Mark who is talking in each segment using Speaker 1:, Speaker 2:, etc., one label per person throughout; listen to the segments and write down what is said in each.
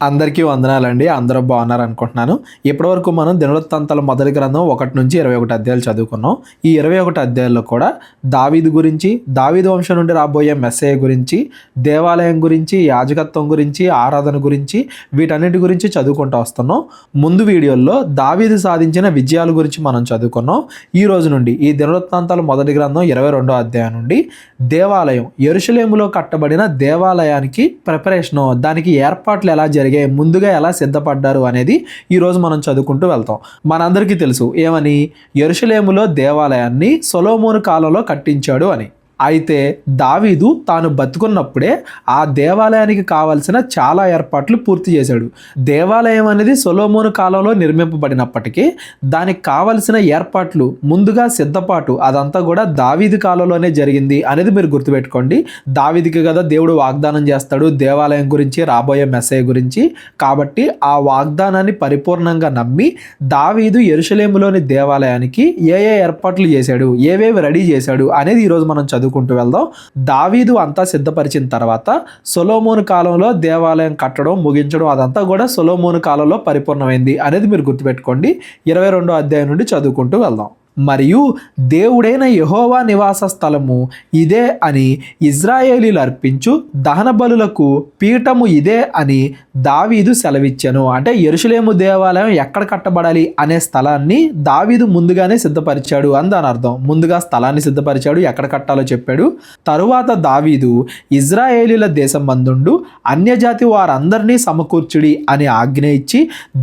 Speaker 1: అందరికీ వందనాలండి. అందరూ బాగున్నారు అనుకుంటున్నాను. ఇప్పటివరకు మనం దినవృత్తాంతాల మొదటి గ్రంథం 1 నుంచి 21 అధ్యాయాలు చదువుకున్నాం. ఈ 21 అధ్యాయాల్లో కూడా దావీదు గురించి, దావీదు వంశం నుండి రాబోయే మెస్సయ్య గురించి, దేవాలయం గురించి, యాజకత్వం గురించి, ఆరాధన గురించి, వీటన్నిటి గురించి చదువుకుంటూ వస్తున్నాం. ముందు వీడియోల్లో దావీదు సాధించిన విజయాల గురించి మనం చదువుకున్నాం. ఈ రోజు నుండి ఈ దినవృత్తాంతాల మొదటి గ్రంథం 22వ అధ్యాయం నుండి దేవాలయం, యెరూషలేములో కట్టబడిన దేవాలయానికి ప్రిపరేషను, దానికి ఏర్పాట్లు ఎలా జరిగాయి, ముందుగా ఎలా సిద్ధపడ్డారు అనేది ఈరోజు మనం చదువుకుంటూ వెళ్తాం. మనందరికీ తెలుసు ఏమని, యెరూషలేములో దేవాలయాన్ని సొలొమోను కాలంలో కట్టించాడు అని. అయితే దావీదు తాను బతుకున్నప్పుడే ఆ దేవాలయానికి కావలసిన చాలా ఏర్పాట్లు పూర్తి చేశాడు. దేవాలయం అనేది సొలొమోను కాలంలో నిర్మింపబడినప్పటికీ దానికి కావలసిన ఏర్పాట్లు, ముందుగా సిద్ధపాటు అదంతా కూడా దావీదు కాలంలోనే జరిగింది అనేది మీరు గుర్తుపెట్టుకోండి. దావీదుకి కదా దేవుడు వాగ్దానం చేస్తాడు దేవాలయం గురించి, రాబోయే మెస్సయ్య గురించి. కాబట్టి ఆ వాగ్దానాన్ని పరిపూర్ణంగా నమ్మి దావీదు యెరూషలేములోని దేవాలయానికి ఏ ఏర్పాట్లు చేశాడు, ఏవేవి రెడీ చేశాడు అనేది ఈరోజు మనం చదువుకుంటూ వెళ్దాం. దావీదు అంతా సిద్ధపరిచిన తర్వాత సొలొమోను కాలంలో దేవాలయం కట్టడం, ముగించడం అదంతా కూడా సొలొమోను కాలంలో పరిపూర్ణమైంది అనేది మీరు గుర్తుపెట్టుకోండి. 22వ అధ్యాయం నుండి చదువుకుంటూ వెళ్దాం. మరియు దేవుడైన యెహోవా నివాస స్థలము ఇదే అని ఇజ్రాయేలీలు అర్పించు దహన బలులకు పీఠము ఇదే అని దావీదు సెలవిచ్చెను. అంటే యెరూషలేము దేవాలయం ఎక్కడ కట్టబడాలి అనే స్థలాన్ని దావీదు ముందుగానే సిద్ధపరిచాడు అని దాని అర్థం. ముందుగా స్థలాన్ని సిద్ధపరిచాడు, ఎక్కడ కట్టాలో చెప్పాడు. తరువాత దావీదు ఇజ్రాయేలీల దేశం మందుండు అన్యజాతి వారందరినీ సమకూర్చుడి అని ఆజ్ఞ ఇచ్చి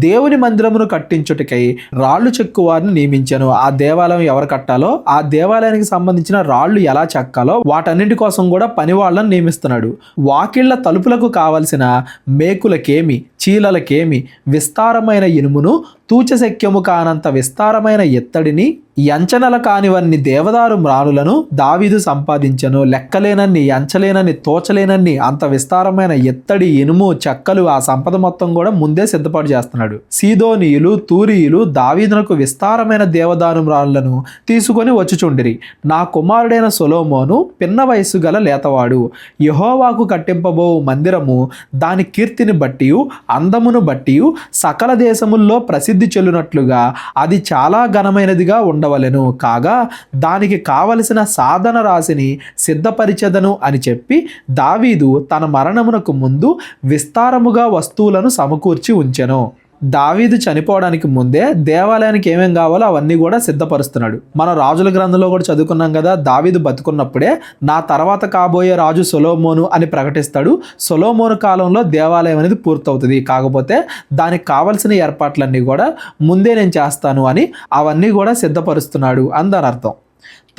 Speaker 1: దేవుని మందిరమును కట్టించుటకై రాళ్ళు చెక్కు వారిని నియమించాను. ఆ దేవాలయం ఎవరు కట్టాలో, ఆ దేవాలయానికి సంబంధించిన రాళ్ళు ఎలా చెక్కాలో వాటన్నింటి కోసం కూడా పని వాళ్ళని నియమిస్తున్నాడు. వాకిళ్ల తలుపులకు కావలసిన మేకులకేమి, చీలలకేమి విస్తారమైన ఇనుమును, తూచశక్యము కానంత విస్తారమైన ఎత్తడిని, ఎంచనల కానివన్ని దేవదారు మ్రాణులను దావీదు సంపాదించను. లెక్కలేనన్ని, ఎంచలేనన్ని, తోచలేనన్ని అంత విస్తారమైన ఎత్తడి, ఇనుము, చెక్కలు, ఆ సంపద మొత్తం కూడా ముందే సిద్ధపాటు చేస్తున్నాడు. సీదోనీయులు, తూరీయులు దావీదునకు విస్తారమైన దేవదారు మ్రాణులను తీసుకొని వచ్చుచుండిరి. నా కుమారుడైన సొలొమోను పిన్న వయస్సు గల లేతవాడు. యెహోవాకు కట్టింపబో మందిరము దాని కీర్తిని బట్టి, అందమును బట్టి సకల దేశముల్లో ప్రసిద్ధి చెల్లునట్లుగా అది చాలా ఘనమైనదిగా ఉండవలెను. కాగా దానికి కావలసిన సాధన రాశిని సిద్ధపరిచెదను అని చెప్పి దావీదు తన మరణమునకు ముందు విస్తారముగా వస్తువులను సమకూర్చి ఉంచెను. దావీదు చనిపోవడానికి ముందే దేవాలయానికి ఏమేం కావాలో అవన్నీ కూడా సిద్ధపరుస్తున్నాడు. మన రాజుల గ్రంథంలో కూడా చదువుకున్నాం కదా, దావీదు బతుకున్నప్పుడే నా తర్వాత కాబోయే రాజు సొలొమోను అని ప్రకటిస్తాడు. సొలొమోను కాలంలో దేవాలయం అనేది పూర్తవుతుంది. కాకపోతే దానికి కావలసిన ఏర్పాట్లన్నీ కూడా ముందే నేను చేస్తాను అని అవన్నీ కూడా సిద్ధపరుస్తున్నాడు అని దాని అర్థం.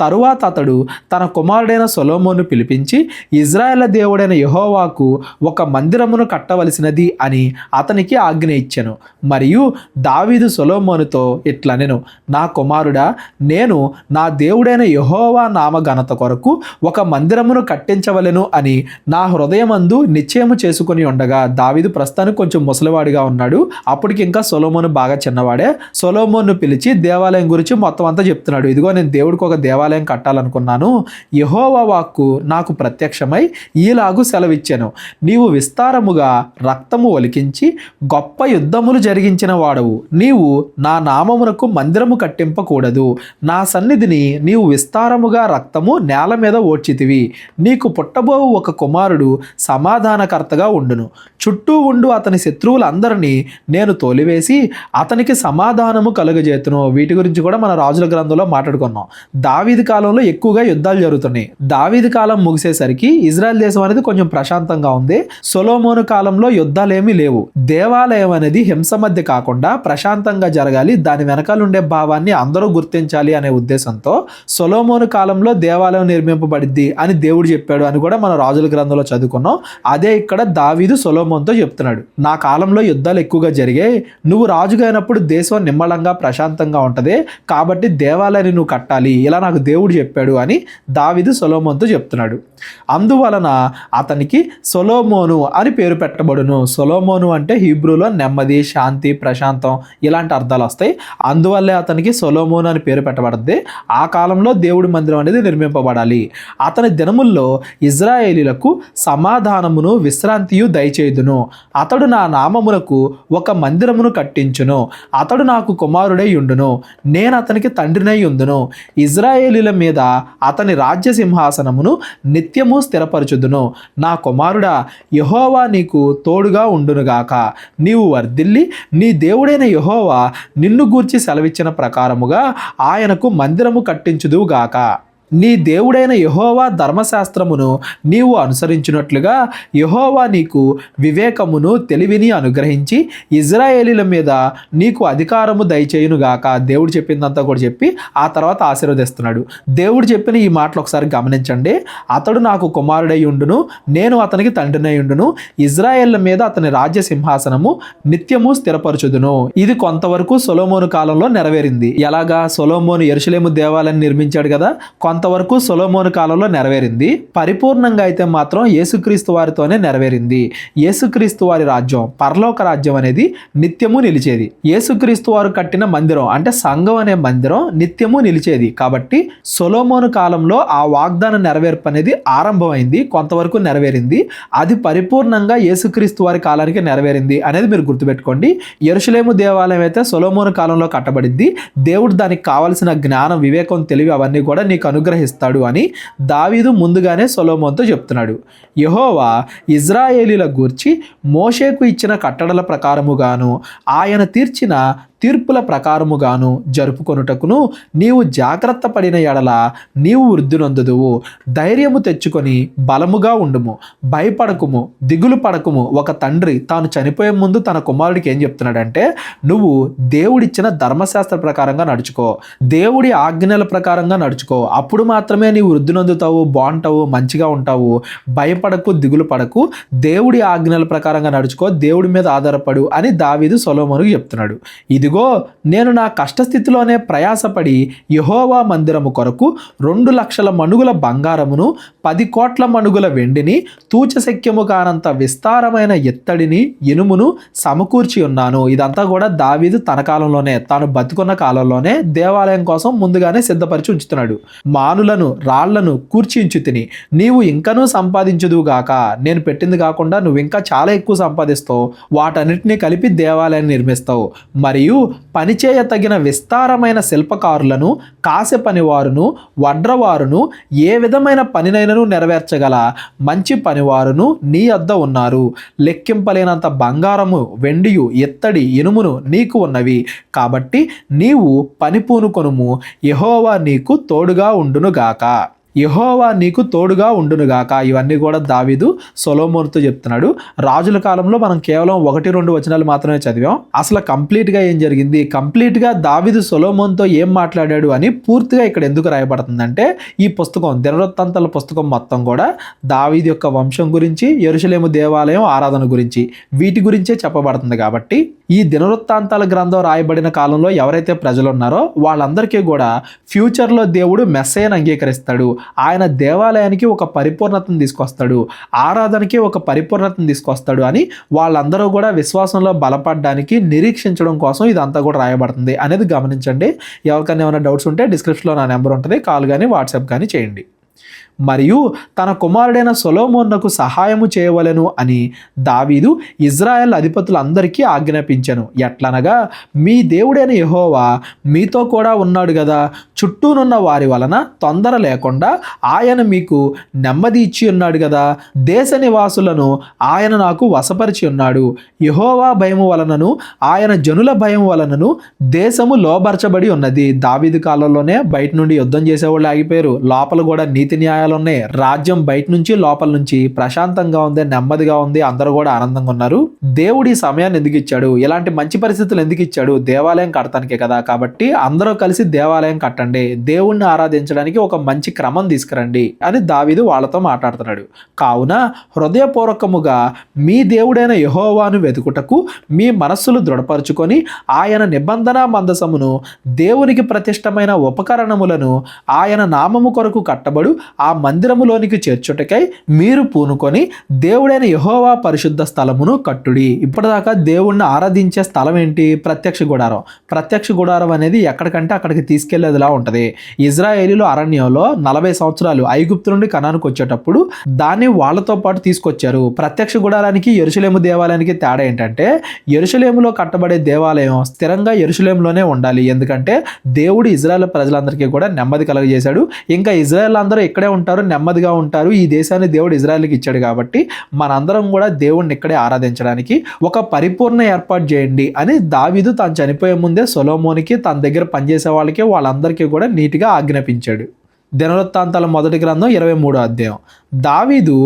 Speaker 1: తరువాత అతడు తన కుమారుడైన సొలొమోను పిలిపించి ఇజ్రాయేల్ దేవుడైన యెహోవాకు ఒక మందిరమును కట్టవలసినది అని అతనికి ఆజ్ఞ ఇచ్చెను. మరియు దావీదు సొలొమోనుతో ఇట్లనెను, నా కుమారుడా, నేను నా దేవుడైన యెహోవా నామ ఘనత కొరకు ఒక మందిరమును కట్టించవలెను అని నా హృదయమందు నిశ్చయము చేసుకుని ఉండగా, దావీదు ప్రస్తుతానికి కొంచెం ముసలివాడిగా ఉన్నాడు. అప్పటికి ఇంకా సొలొమోను బాగా చిన్నవాడే. సొలొమోను పిలిచి దేవాలయం గురించి మొత్తం అంతా చెప్తున్నాడు. ఇదిగో నేను దేవుడికి ఒక దేవాలయం కట్టాలనుకున్నాను. యెహోవా వాక్కు నాకు ప్రత్యక్షమై ఈలాగు సెలవిచ్చెను, నీవు విస్తారముగా రక్తము ఒలికించి గొప్ప యుద్ధములు జరిగించిన వాడవు. నీవు నా నామమునకు మందిరము కట్టింపకూడదు. నా సన్నిధిని నీవు విస్తారముగా రక్తము నేల మీద ఓడ్చితివి. నీకు పుట్టబోవు ఒక కుమారుడు సమాధానకర్తగా ఉండును. చుట్టూ ఉండు అతని శత్రువులందరినీ నేను తోలివేసి అతనికి సమాధానము కలుగజేతును. వీటి గురించి కూడా మన రాజుల గ్రంథంలో మాట్లాడుకున్నాం. దావీదు కాలంలో ఎక్కువగా యుద్ధాలు జరుగుతున్నాయి. దావీదు కాలం ముగిసేసరికి ఇజ్రాయెల్ దేశం అనేది కొంచెం ప్రశాంతంగా ఉంది. సొలొమోను కాలంలో యుద్ధాలు ఏమీ లేవు. దేవాలయం అనేది హింస మధ్య కాకుండా ప్రశాంతంగా జరగాలి, దాని వెనకాల ఉండే భావాన్ని అందరూ గుర్తించాలి అనే ఉద్దేశంతో సొలొమోను కాలంలో దేవాలయం నిర్మింపబడిద్ది అని దేవుడు చెప్పాడు అని కూడా మన రాజుల గ్రంథంలో చదువుకున్నాం. అదే ఇక్కడ దావీదు సొలొమోనుతో చెప్తున్నాడు, నా కాలంలో యుద్ధాలు ఎక్కువగా జరిగాయి, నువ్వు రాజుగా అయినప్పుడు దేశం నిమ్మలంగా ప్రశాంతంగా ఉంటది, కాబట్టి దేవాలయాన్ని నువ్వు కట్టాలి, ఇలా నాకు నాకు దేవుడు చెప్పాడు అని దావీదు సొలొమోనుతో చెప్తున్నాడు. అందువలన అతనికి సొలొమోను అని పేరు పెట్టబడును. సొలొమోను అంటే హీబ్రూలో నెమ్మది, శాంతి, ప్రశాంతం ఇలాంటి అర్థాలు వస్తాయి. అందువల్లే అతనికి సొలొమోను అని పేరు పెట్టబడింది. ఆ కాలంలో దేవుడి మందిరం అనేది నిర్మింపబడాలి. అతని దినముల్లో ఇజ్రాయేలీలకు సమాధానమును విశ్రాంతియు దయచేయుదును. అతడు నా నామమునకు ఒక మందిరమును కట్టించును. అతడు నాకు కుమారుడై ఉండును. నేను అతనికి తండ్రినై ఉందును. ఇజ్రాయేలీల మీద అతని రాజ్య సింహాసనమును నిత్యము స్థిరపరచుదును. నా కుమారుడా, యెహోవా నీకు తోడుగా ఉండునుగాక. నీవు వర్ధిల్లి నీ దేవుడైన యెహోవా నిన్ను గూర్చి సెలవిచ్చిన ప్రకారముగా ఆయనకు మందిరము కట్టించుదువుగాక. నీ దేవుడైన యెహోవా ధర్మశాస్త్రమును నీవు అనుసరించినట్లుగా యెహోవా నీకు వివేకమును తెలివిని అనుగ్రహించి ఇజ్రాయేలీల మీద నీకు అధికారము దయచేయునుగాక. దేవుడు చెప్పిందంతా కూడా చెప్పి ఆ తర్వాత ఆశీర్వదిస్తున్నాడు. దేవుడు చెప్పిన ఈ మాటలు ఒకసారి గమనించండి. అతడు నాకు కుమారుడై ఉండును, నేను అతనికి తండ్రినై ఉండును. ఇజ్రాయేళ్ల మీద అతని రాజ్య సింహాసనము నిత్యము స్థిరపరచుదును. ఇది కొంతవరకు సొలొమోను కాలంలో నెరవేరింది. ఎలాగా? సొలొమోను యెరూషలేము దేవాలయాన్ని నిర్మించాడు కదా, కొంతవరకు సొలొమోను కాలంలో నెరవేరింది. పరిపూర్ణంగా అయితే మాత్రం యేసుక్రీస్తు వారితోనే నెరవేరింది. యేసుక్రీస్తు వారి రాజ్యం, పరలోక రాజ్యం అనేది నిత్యము నిలిచేది. యేసుక్రీస్తు వారు కట్టిన మందిరం అంటే సంఘం అనే మందిరం నిత్యము నిలిచేది. కాబట్టి సొలొమోను కాలంలో ఆ వాగ్దాన నెరవేర్పు అనేది ఆరంభమైంది, కొంతవరకు నెరవేరింది. అది పరిపూర్ణంగా యేసుక్రీస్తు వారి కాలానికి నెరవేరింది అనేది మీరు గుర్తుపెట్టుకోండి. యెరూషలేము దేవాలయం అయితే సొలొమోను కాలంలో కట్టబడింది. దేవుడు దానికి కావలసిన జ్ఞానం, వివేకం, తెలివి అవన్నీ కూడా నీకు అనుగ్రహిస్తాడు అని దావీదు ముందుగానే సొలొమోనుతో చెప్తున్నాడు. యెహోవా ఇజ్రాయేలీల గూర్చి మోషేకు ఇచ్చిన కట్టడల ప్రకారముగాను ఆయన తీర్చిన తీర్పుల ప్రకారముగాను జరుపుకొనుటకును నీవు జాగ్రత్త పడిన ఎడల నీవు వృద్ధి నొందుదువు. ధైర్యము తెచ్చుకొని బలముగా ఉండుము, భయపడకుము, దిగులు పడకుము. ఒక తండ్రి తాను చనిపోయే ముందు తన కుమారుడికి ఏం చెప్తున్నాడంటే, నువ్వు దేవుడిచ్చిన ధర్మశాస్త్ర ప్రకారంగా నడుచుకో, దేవుడి ఆజ్ఞల ప్రకారంగా నడుచుకో. అప్పుడు మాత్రమే నీవు వృద్ధి నొందుతావు, బాగుంటావు, మంచిగా ఉంటావు. భయపడకు, దిగులు పడకు, దేవుడి ఆజ్ఞల ప్రకారంగా నడుచుకో, దేవుడి మీద ఆధారపడు అని దావీదు సొలొమోనుకు చెప్తున్నాడు. ఇదిగో నేను నా కష్టస్థితిలోనే ప్రయాసపడి యెహోవా మందిరము కొరకు 2,00,000 మణుగుల బంగారమును 10 కోట్ల మణుగుల వెండిని తూచశక్యము కానంత విస్తారమైన ఎత్తడిని ఇనుమును సమకూర్చి ఉన్నాను. ఇదంతా కూడా దావీదు తన కాలంలోనే, తాను బతుకున్న కాలంలోనే దేవాలయం కోసం ముందుగానే సిద్ధపరిచి ఉంచుతున్నాడు. మానులను, రాళ్లను కూర్చించు తిని నీవు ఇంకనూ సంపాదించుదువుగాక. నేను పెట్టింది కాకుండా నువ్వు ఇంకా చాలా ఎక్కువ సంపాదిస్తావు. వాటన్నిటినీ కలిపి దేవాలయాన్ని నిర్మిస్తావు. మరియు పనిచేయ తగిన విస్తారమైన శిల్పకారులను, కాసె పనివారును, వడ్రవారును, ఏ విధమైన పనినైనను నెరవేర్చగల మంచి పనివారును నీ వద్ద ఉన్నారు. లెక్కింపలేనంత బంగారము, వెండియు, ఎత్తడి, ఇనుమును నీకు ఉన్నవి. కాబట్టి నీవు పని పూనుకొనుము, యెహోవా నీకు తోడుగా ఉండునుగాక. యెహోవా నీకు తోడుగా ఉండునుగాక. ఇవన్నీ కూడా దావీదు సొలొమోనుతో చెప్తున్నాడు. రాజుల కాలంలో మనం కేవలం 1-2 వచనాలు మాత్రమే చదివాం. అసలు కంప్లీట్గా ఏం జరిగింది, కంప్లీట్గా దావీదు సొలొమోనుతో ఏం మాట్లాడాడు అని పూర్తిగా ఇక్కడ ఎందుకు రాయబడుతుందంటే, ఈ పుస్తకం దినవృత్తాంతాల పుస్తకం మొత్తం కూడా దావీదు యొక్క వంశం గురించి, యెరూషలేము దేవాలయం ఆరాధన గురించి, వీటి గురించే చెప్పబడుతుంది. కాబట్టి ఈ దినవృత్తాంతాల గ్రంథం రాయబడిన కాలంలో ఎవరైతే ప్రజలు ఉన్నారో వాళ్ళందరికీ కూడా ఫ్యూచర్లో దేవుడు మెస్సయ్యను అంగీకరిస్తాడు. ఆయన దేవాలయానికి ఒక పరిపూర్ణతను తీసుకొస్తాడు, ఆరాధనకి ఒక పరిపూర్ణతను తీసుకొస్తాడు అని వాళ్ళందరూ కూడా విశ్వాసంలో బలపడడానికి, నిరీక్షించడం కోసం ఇదంతా కూడా రాయబడుతుంది అనేది గమనించండి. ఎవరికైనా ఏమైనా డౌట్స్ ఉంటే డిస్క్రిప్షన్లో నా నెంబర్ ఉంటుంది, కాల్ కానీ వాట్సాప్ కానీ చేయండి. మరియు తన కుమారుడైన సొలొమోనుకు సహాయము చేయవలెను అని దావీదు ఇజ్రాయెల్ అధిపతులందరికీ ఆజ్ఞాపించెను. ఎట్లనగా, మీ దేవుడైన యెహోవా మీతో కూడా ఉన్నాడు కదా. చుట్టూనున్న వారి వలన తొందర లేకుండా ఆయన మీకు నెమ్మది ఇచ్చి ఉన్నాడు కదా. దేశ నివాసులను ఆయన నాకు వశపరిచి ఉన్నాడు. యెహోవా భయము వలనను ఆయన జనుల భయం వలనను దేశము లోబరచబడి ఉన్నది. దావీదు కాలంలోనే బయట నుండి యుద్ధం చేసేవాళ్ళు ఆగిపోయారు, లోపల కూడా నీతి న్యాయాలు ఉన్నాయి, రాజ్యం బయట నుంచి లోపల నుంచి ప్రశాంతంగా ఉంది, నెమ్మదిగా ఉంది, అందరూ కూడా ఆనందంగా ఉన్నారు. దేవుడు ఈ సమయాన్ని ఎందుకు ఇచ్చాడు, ఇలాంటి మంచి పరిస్థితులు ఎందుకు ఇచ్చాడు, దేవాలయం కడతానికే కదా. కాబట్టి అందరూ కలిసి దేవాలయం కట్టండి, దేవుణ్ణి ఆరాధించడానికి ఒక మంచి క్రమం తీసుకురండి అని దావీదు వాళ్ళతో మాట్లాడుతున్నాడు. కావున హృదయపూర్వకముగా మీ దేవుడైన యెహోవాను వెతుకుటకు మీ మనస్సులు దృఢపరుచుకొని ఆయన నిబంధన మందసమును దేవునికి ప్రతిష్టమైన ఉపకరణములను ఆయన నామము కొరకు కట్టబడు ఆ మందిరములోనికి చేర్చుటకై మీరు పూనుకొని దేవుడైన యెహోవా పరిశుద్ధ స్థలమును కట్టుడి. ఇప్పటిదాకా దేవుణ్ణి ఆరాధించే స్థలం ఏంటి? ప్రత్యక్ష గుడారం. ప్రత్యక్ష గుడారం అనేది ఎక్కడికంటే అక్కడికి తీసుకెళ్లేదిలా ఉంటది. ఇజ్రాయేలీలు అరణ్యంలో 40 సంవత్సరాలు ఐగుప్తు నుండి కనానుకు వచ్చేటప్పుడు దాన్ని వాళ్ళతో పాటు తీసుకొచ్చారు. ప్రత్యక్ష గుడారానికి యెరూషలేము దేవాలయానికి తేడా ఏంటంటే యెరూషలేములో కట్టబడే దేవాలయం స్థిరంగా యెరూషలేములోనే ఉండాలి. ఎందుకంటే దేవుడు ఇజ్రాయెల్ ప్రజలందరికీ కూడా నెమ్మది కలుగజేశాడు. ఇంకా ఇజ్రాయెల్ అందరూ ఇక్కడే ఉంటారు, నెమ్మదిగా ఉంటారు. ఈ దేశాన్ని దేవుడు ఇజ్రాయెల్కి ఇచ్చాడు కాబట్టి మనందరం కూడా దేవుడిని ఇక్కడే ఆరాధించడానికి ఒక పరిపూర్ణ ఏర్పాటు చేయండి అని దావీదు తాను చనిపోయే ముందే సొలొమోనుకి, తన దగ్గర పనిచేసే వాళ్ళకి, వాళ్ళందరికీ కూడా నీట్గా ఆజ్ఞాపించాడు. దినవృత్తాంతాల మొదటి గ్రంథం 23వ అధ్యాయం. దావీదు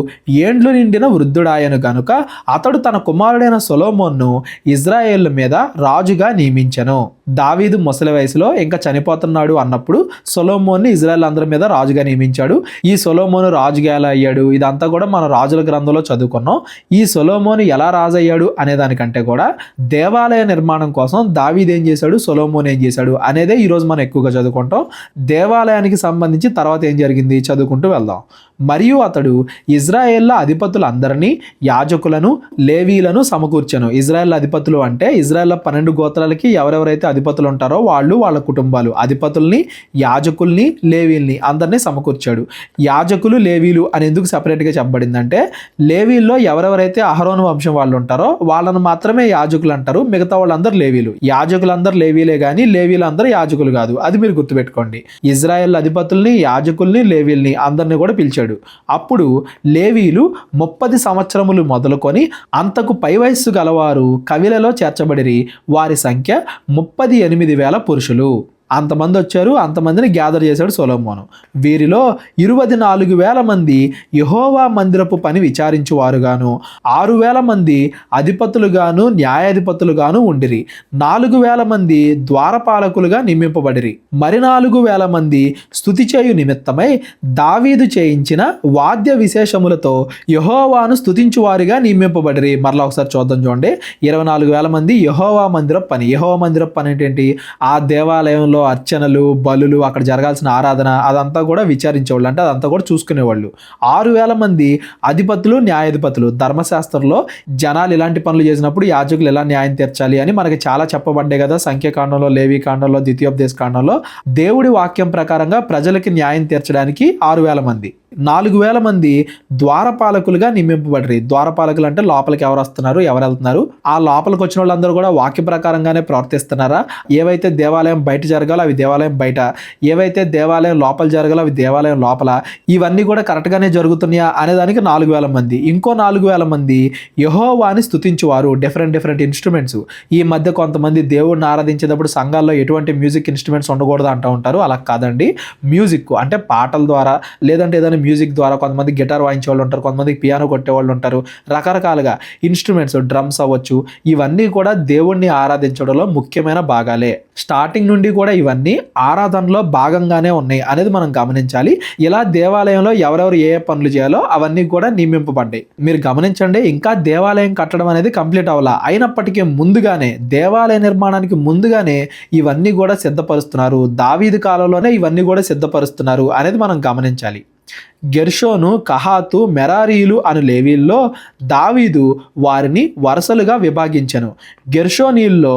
Speaker 1: ఏండ్లు నిండిన వృద్ధుడాయను గనుక అతడు తన కుమారుడైన సొలొమోన్ను ఇజ్రాయేల్ మీద రాజుగా నియమించెను. దావీదు ముసలి వయసులో ఇంకా చనిపోతున్నాడు అన్నప్పుడు సొలొమోన్ని ఇజ్రాయేల్ అందరి మీద రాజుగా నియమించాడు. ఈ సొలొమోను రాజుగా ఎలా అయ్యాడు ఇదంతా కూడా మన రాజుల గ్రంథంలో చదువుకున్నాం. ఈ సొలొమోను ఎలా రాజు అయ్యాడు అనే దానికంటే కూడా దేవాలయ నిర్మాణం కోసం దావీదు ఏం చేశాడు, సొలొమోను ఏం చేశాడు అనేదే ఈరోజు మనం ఎక్కువగా చదువుకుంటాం. దేవాలయానికి సంబంధించి తర్వాత ఏం జరిగింది చదువుకుంటూ వెళ్దాం. మరియు అతడు ఇజ్రాయేళ్ల అధిపతులందరినీ, యాజకులను, లేవీలను సమకూర్చెను. ఇజ్రాయేల్ అధిపతులు అంటే ఇజ్రాయేల్ 12 గోత్రాలకి ఎవరెవరైతే అధిపతులు ఉంటారో వాళ్ళు, వాళ్ళ కుటుంబాలు, అధిపతుల్ని, యాజకుల్ని, లేవీల్ని అందరినీ సమకూర్చాడు. యాజకులు, లేవీలు అని ఎందుకు సపరేట్గా చెప్పబడిందంటే లేవీల్లో ఎవరెవరైతే అహరోను వంశం వాళ్ళు ఉంటారో వాళ్ళను మాత్రమే యాజకులు అంటారు, మిగతా వాళ్ళందరూ లేవీలు. యాజకులందరూ లేవీలే కానీ లేవీలందరూ యాజకులు కాదు, అది మీరు గుర్తుపెట్టుకోండి. ఇజ్రాయేల్ అధిపతుల్ని, యాజకుల్ని, లేవీల్ని అందరినీ కూడా పిలిచాడు. అప్పుడు లేవీలు 30 సంవత్సరములు మొదలుకొని అంతకు పై వయస్సు గలవారు కవిలలో చేర్చబడిరి. వారి సంఖ్య 38,000 పురుషులు. అంతమంది వచ్చారు, అంతమందిని గ్యాదర్ చేశాడు సొలొమోను. వీరిలో 24,000 మంది యెహోవా మందిరపు పని విచారించువారుగాను, 6,000 మంది అధిపతులుగాను న్యాయాధిపతులుగాను ఉండిరి. 4,000 మంది ద్వారపాలకులుగా నియమింపబడిరి. మరి 4,000 మంది స్తుతి చేయు నిమిత్తమై దావీదు చేయించిన వాద్య విశేషములతో యెహోవాను స్తుతించువారిగా నియమింపబడిరి. మరలా ఒకసారి చూద్దాం చూడండి. 24,000 మంది యెహోవా మందిరపు పని. యెహోవా మందిరపు పని ఏంటి? ఆ దేవాలయంలో అర్చనలు, బలులు, అక్కడ జరగాల్సిన ఆరాధన అదంతా కూడా విచారించేవాళ్ళు, అంటే అదంతా కూడా చూసుకునేవాళ్ళు. 6,000 మంది అధిపతులు, న్యాయాధిపతులు. ధర్మశాస్త్రంలో జనాలు ఇలాంటి పనులు చేసినప్పుడు యాజకులు ఎలా న్యాయం తీర్చాలి అని మనకి చాలా చెప్పబడ్డాయి కదా. సంఖ్యాకాండంలో, లేవి కాండంలో, ద్వితీయోపదేశ కాండంలో దేవుడి వాక్యం ప్రకారంగా ప్రజలకి న్యాయం తీర్చడానికి 6,000 మంది. 4,000 మంది ద్వారపాలకులుగా నియమింపబడ్డారు. ద్వారపాలకులు అంటే లోపలికి ఎవరు వస్తున్నారు, ఎవరు వెళ్తున్నారు, ఆ లోపలికి వచ్చిన వాళ్ళందరూ కూడా వాక్య ప్రకారంగానే ప్రవర్తిస్తున్నారా, ఏవైతే దేవాలయం బయట జరగాలో అవి దేవాలయం బయట, ఏవైతే దేవాలయం లోపల జరగాలో అవి దేవాలయం లోపల, ఇవన్నీ కూడా కరెక్ట్గానే జరుగుతున్నాయా అనేదానికి 4,000 మంది. ఇంకో 4,000 మంది యెహోవాని స్తుతించువారు. Different instruments. ఈ మధ్య కొంతమంది దేవుడిని ఆరాధించేటప్పుడు సంఘాల్లో ఎటువంటి మ్యూజిక్ ఇన్స్ట్రుమెంట్స్ ఉండకూడదు అంటూ ఉంటారు. అలా కాదండి. మ్యూజిక్ అంటే పాటల ద్వారా, లేదంటే ఏదైనా మ్యూజిక్ ద్వారా, కొంతమంది గిటార్ వాయించే వాళ్ళు ఉంటారు, కొంతమంది పియానో కొట్టే వాళ్ళు ఉంటారు, రకరకాలుగా ఇన్స్ట్రుమెంట్స్, డ్రమ్స్ అవ్వచ్చు, ఇవన్నీ కూడా దేవుణ్ణి ఆరాధించడంలో ముఖ్యమైన భాగాలే. స్టార్టింగ్ నుండి కూడా ఇవన్నీ ఆరాధనలో భాగంగానే ఉన్నాయి అనేది మనం గమనించాలి. ఇలా దేవాలయంలో ఎవరెవరు ఏ పనులు చేయాలో అవన్నీ కూడా నియమింపబడ్డాయి. మీరు గమనించండి, ఇంకా దేవాలయం కట్టడం అనేది కంప్లీట్ అవ్వాలా. అయినప్పటికీ ముందుగానే, దేవాలయ నిర్మాణానికి ముందుగానే ఇవన్నీ కూడా సిద్ధపరుస్తున్నారు. దావీదు కాలంలోనే ఇవన్నీ కూడా సిద్ధపరుస్తున్నారు అనేది మనం గమనించాలి. గెర్షోను, కహాతు, మెరారీలు అను లేవీల్లో దావీదు వారిని వరుసలుగా విభాగించెను. గెర్షోనీల్లో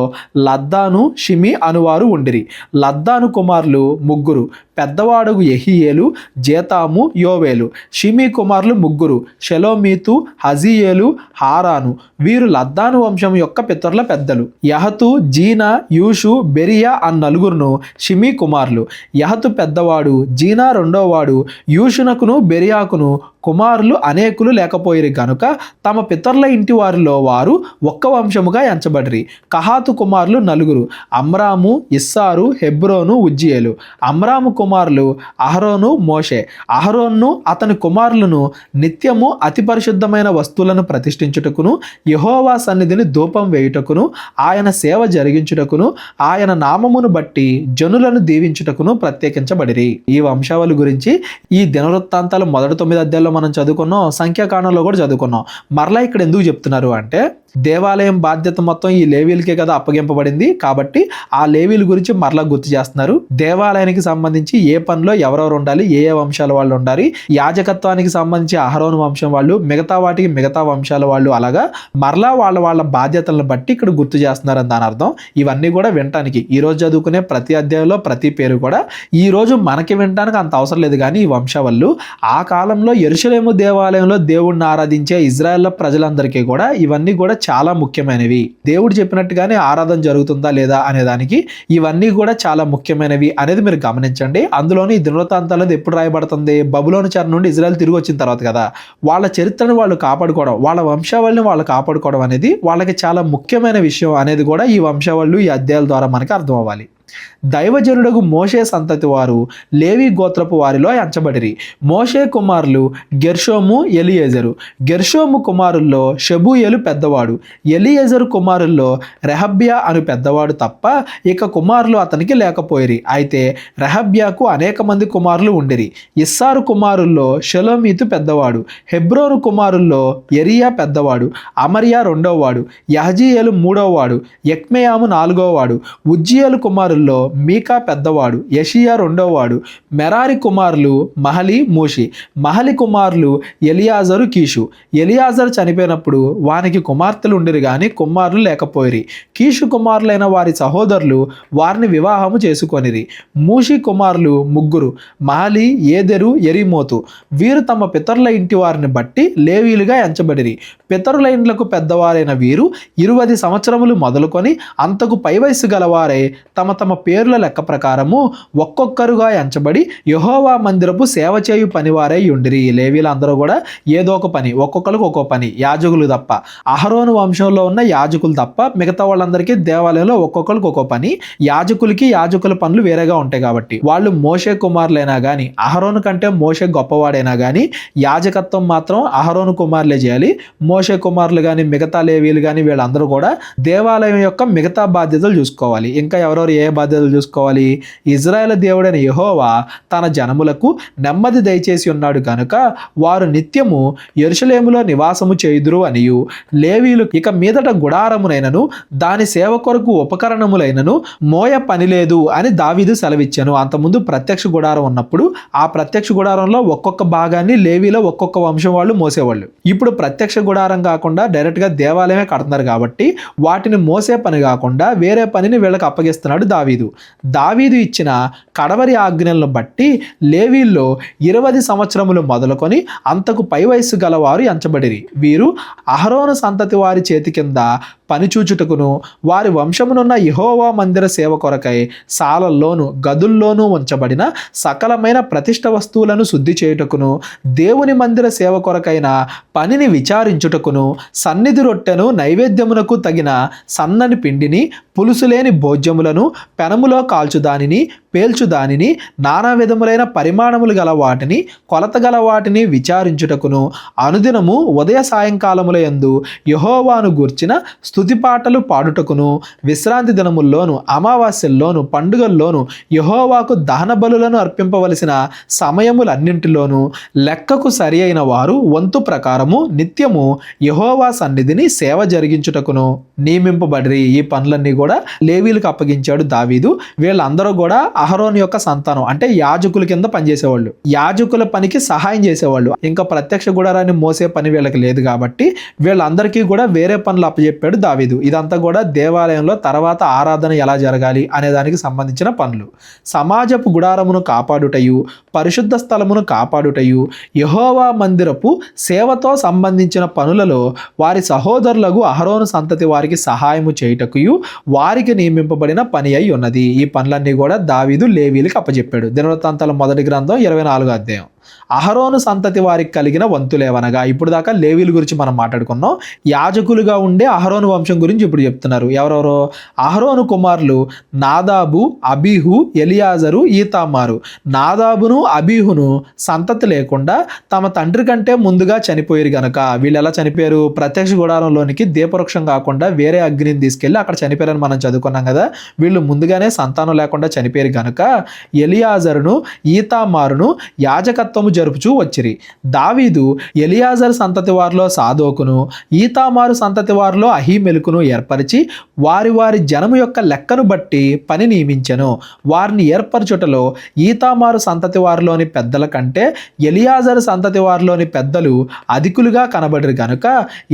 Speaker 1: లద్దాను, షిమి అనువారు ఉండిరి. లద్దాను కుమారులు 3, పెద్దవాడుగు యెహీయేలు, జేతాము, యోవేలు. షిమి కుమారులు 3, షెలోమీతు, హజీయేలు, హారాను. వీరు లద్దాను వంశం యొక్క పితరుల పెద్దలు. యహతు, జీనా, యూషు, బెరియా అన్న 4 షిమి కుమారులు. యహతు పెద్దవాడు, జీనా రెండోవాడు, యూషునకును బెరియాకును కుమారులు అనేకులు లేకపోయిరి గనుక తమ పితరుల ఇంటి వారిలో వారు ఒక్క వంశముగా ఎంచబడిరి. కహాతు కుమారులు నలుగురు, అమ్రాము, ఇస్సారు, హెబ్రోను, ఉజ్జియేలు. అమ్రాము కుమారులు అహరోను, మోషే. అహరోన్ను అతని కుమారులను నిత్యము అతి పరిశుద్ధమైన వస్తువులను ప్రతిష్ఠించుటకును, యెహోవా సన్నిధిని ధూపం వేయుటకును, ఆయన సేవ జరిగించుటకును, ఆయన నామమును బట్టి జనులను దీవించుటకును ప్రత్యేకించబడిరి. ఈ వంశావళి గురించి ఈ దినవృత్తాంతాలు మొదటి 9 అధ్యాయాల్లో మనం చదువుకున్నాం, సంఖ్యాకాండంలో కూడా చదువుకున్నాం. మరలా ఇక్కడ ఎందుకు చెప్తున్నారు అంటే, దేవాలయం బాధ్యత మొత్తం ఈ లేవీలకే కదా అప్పగింపబడింది. కాబట్టి ఆ లేవీల గురించి మరలా గుర్తు చేస్తున్నారు. దేవాలయానికి సంబంధించి ఏ పనిలో ఎవరెవరు ఉండాలి, ఏ ఏ వంశాల వాళ్ళు ఉండాలి, యాజకత్వానికి సంబంధించి అహరోను వంశం వాళ్ళు, మిగతా వాటికి మిగతా వంశాల వాళ్ళు, అలాగా మరలా వాళ్ళ బాధ్యతలను బట్టి ఇక్కడ గుర్తు చేస్తున్నారని దాని అర్థం. ఇవన్నీ కూడా వినటానికి ఈ రోజు చదువుకునే ప్రతి అధ్యాయంలో ప్రతి పేరు కూడా ఈ రోజు మనకి వినటానికి అంత అవసరం లేదు. కానీ ఈ వంశావళ్ళు ఆ కాలంలో యెరూషలేము దేవాలయంలో దేవుడిని ఆరాధించే ఇజ్రాయెల్ ప్రజలందరికీ కూడా ఇవన్నీ కూడా చాలా ముఖ్యమైనవి. దేవుడు చెప్పినట్టుగానే ఆరాధన జరుగుతుందా లేదా అనే దానికి ఇవన్నీ కూడా చాలా ముఖ్యమైనవి అనేది మీరు గమనించండి. అందులోని ఈ దినవృత్తాంతాలు అనేది ఎప్పుడు రాయబడుతుంది? బబులోను చెర నుండి ఇజ్రాయెల్ తిరిగి వచ్చిన తర్వాత కదా. వాళ్ళ చరిత్రను వాళ్ళు కాపాడుకోవడం, వాళ్ళ వంశావళిని వాళ్ళు కాపాడుకోవడం అనేది వాళ్ళకి చాలా ముఖ్యమైన విషయం అనేది కూడా ఈ వంశావళులు ఈ అధ్యాయాల ద్వారా మనకి అర్థం అవ్వాలి. దైవజనుడగు మోషే సంతతి వారు లేవి గోత్రపు వారిలో ఎంచబడిరి. మోషే కుమారులు గెర్షోము, ఎలియేజరు. గెర్షోము కుమారుల్లో షెబూయేలు పెద్దవాడు. ఎలియేజరు కుమారుల్లో రెహబ్యా అను పెద్దవాడు తప్ప ఇక కుమారులు అతనికి లేకపోయిరి. అయితే రెహబ్యాకు అనేక మంది కుమారులు ఉండిరి. ఇస్సారు కుమారుల్లో షెలోమీతు పెద్దవాడు. హెబ్రోను కుమారుల్లో ఎరియా పెద్దవాడు. అమర్యా రెండోవాడు. యహజీయేలు మూడోవాడు. యక్మెయాము నాలుగోవాడు. ఉజ్జియేలు కుమారుల్లో మీకా పెద్దవాడు. యెషియా రెండోవాడు. మెరారి కుమారులు మహలి, మూషి. మహలి కుమారులు ఎలియాజరు, కీషు. ఎలియాజరు చనిపోయినప్పుడు వానికి కుమార్తెలు ఉండిరి గాని కుమారులు లేకపోయిరి. కీషు కుమారులైన వారి సహోదరులు వారిని వివాహము చేసుకొనిరి. మూషి కుమారులు ముగ్గురు, మహలి, ఏదెరు, ఎరిమోతు. వీరు తమ పితరుల ఇంటి వారిని బట్టి లేవీలుగా ఎంచబడిరి. పితరుల ఇండ్లకు పెద్దవారైన వీరు 20 సంవత్సరములు మొదలుకొని అంతకు పై వయసు గలవారై తమ తమ పేర్ల లెక్క ప్రకారము ఒక్కొక్కరుగా ఎంచబడి యెహోవా మందిరపు సేవ చేయు పనివారై ఉండిరి. లేవీలందరూ కూడా ఏదో ఒక పని, ఒక్కొక్కరికి ఒక్కో పని. యాజకులు తప్ప, అహరోను వంశంలో ఉన్న యాజకులు తప్ప మిగతా వాళ్ళందరికీ దేవాలయంలో ఒక్కొక్కరికి ఒక్కో పని. యాజకుల పనులు వేరేగా ఉంటాయి కాబట్టి వాళ్ళు మోషే కుమారులైనా కానీ, అహరోను కంటే మోషే గొప్పవాడైనా కానీ యాజకత్వం మాత్రం అహరోను కుమారులే చేయాలి. మోషే కుమారులు కానీ మిగతా లేవీలు కానీ వీళ్ళందరూ కూడా దేవాలయం యొక్క మిగతా బాధ్యతలు చూసుకోవాలి. ఇంకా ఎవరెవరు ఏ బాధ్యతలు చూసుకోవాలి? ఇజ్రాయేల్ దేవుడైన యెహోవా తన జనములకు నెమ్మది దయచేసి ఉన్నాడు కనుక వారు నిత్యము యెరూషలేములో నివాసము చేయుదురు అనియు, లేవీలు ఇక మీదట గుడారమునైనను దాని సేవ కొరకు ఉపకరణములైనను మోయ పని లేదు అని దావీదు సెలవిచ్చాను. అంతకుముందు ప్రత్యక్ష గుడారం ఉన్నప్పుడు ఆ ప్రత్యక్ష గుడారంలో ఒక్కొక్క భాగాన్ని లేవీలో ఒక్కొక్క వంశం వాళ్ళు మోసేవాళ్ళు. ఇప్పుడు ప్రత్యక్ష గుడారం కాకుండా డైరెక్ట్గా దేవాలయమే కడుతున్నారు కాబట్టి వాటిని మోసే పని కాకుండా వేరే పనిని వీళ్ళకి అప్పగిస్తున్నాడు దావీదు ఇచ్చిన కడవరి ఆజ్ఞలను బట్టి లేవీల్లో 20 సంవత్సరములు మొదలుకొని అంతకు పై వయస్సు గలవారు ఎంచబడిరి. వీరు అహరోను సంతతి వారి చేతి కింద పనిచూచుటకును వారి వంశమునున్న యెహోవా మందిర సేవ కొరకై సాలల్లోను గదుల్లోనూ ఉంచబడిన సకలమైన ప్రతిష్ఠ వస్తువులను శుద్ధి చేయుటకును దేవుని మందిర సేవ కొరకైన పనిని విచారించుటకును సన్నిధి రొట్టెను నైవేద్యమునకు తగిన సన్నని పిండిని పులుసులేని భోజ్యములను పెనములో కాల్చుదానిని పేల్చుదానిని నానా విధములైన పరిమాణములు గల వాటిని కొలత గల వాటిని విచారించుటకును అనుదినము ఉదయ సాయంకాలముల యందు యెహోవాను గూర్చిన స్తుతిపాటలు పాడుటకును విశ్రాంతి దినముల్లోను అమావాస్యల్లోను పండుగల్లోను యెహోవాకు దహన బలులను అర్పింపవలసిన సమయములన్నింటిలోనూ లెక్కకు సరి అయిన వారు వంతు ప్రకారము నిత్యము యెహోవా సన్నిధిని సేవ జరిగించుటకును నియమింపబడిరి. ఈ పనులన్నీ కూడా లేవీలకు అప్పగించాడు దావీదు. వీళ్ళందరూ కూడా అహరోను యొక్క సంతానం, అంటే యాజకుల కింద పనిచేసేవాళ్ళు, యాజకుల పనికి సహాయం చేసేవాళ్ళు. ఇంకా ప్రత్యక్ష గుడారాన్ని మోసే పని వీళ్ళకి లేదు కాబట్టి వీళ్ళందరికీ కూడా వేరే పనులు అప్పచెప్పాడు దావీదు. ఇదంతా కూడా దేవాలయంలో తర్వాత ఆరాధన ఎలా జరగాలి అనే దానికి సంబంధించిన పనులు. సమాజపు గుడారమును కాపాడుటయు పరిశుద్ధ స్థలమును కాపాడుటయు యెహోవా మందిరపు సేవతో సంబంధించిన పనులలో వారి సహోదరులకు అహరోను సంతతి వారికి సహాయము చేయుటకుయు వారికి నియమింపబడిన పని అయి ఉన్నది. ఈ పనులన్నీ కూడా దావీదు లేవీలకు అప్పచెప్పాడు. దినవృత్తాంతాల మొదటి గ్రంథం 24వ అధ్యాయం. అహరోను సంతతి వారికి కలిగిన వంతులేవనగా. ఇప్పుడు దాకా లేవీల గురించి మనం మాట్లాడుకున్నాం. యాజకులుగా ఉండే అహరోను వంశం గురించి ఇప్పుడు చెప్తున్నారు. ఎవరెవరో అహరోను కుమారులు నాదాబు, అబీహు, ఎలియాజరు, ఈతామారు. నాదాబును అబీహును సంతతి లేకుండా తమ తండ్రి కంటే ముందుగా చనిపోయారు గనక వీళ్ళు ఎలా చనిపోయారు? ప్రత్యక్ష గుడారంలోనికి దీపవృక్షం కాకుండా వేరే అగ్నిని తీసుకెళ్ళి అక్కడ చనిపోయారని మనం చదువుకున్నాం కదా. వీళ్ళు ముందుగానే సంతానం లేకుండా చనిపోయారు గనుక ఎలియాజరును, ఈతామారును యాజకత్వము జరుపుచూ వచ్చిరి. దావీదు ఎలియాజరు సంతతి వారిలో సాదోకును, ఈతామారు సంతతి వారిలో అహీమెలుకును ఏర్పరిచి వారి వారి జనము యొక్క లెక్కను బట్టి పని నియమించెను. వారిని ఏర్పరచుటలో ఈతామారు సంతతి వారిలోని పెద్దల కంటే ఎలియాజరు సంతతి వారిలోని పెద్దలు అధికులుగా కనబడిరు గనుక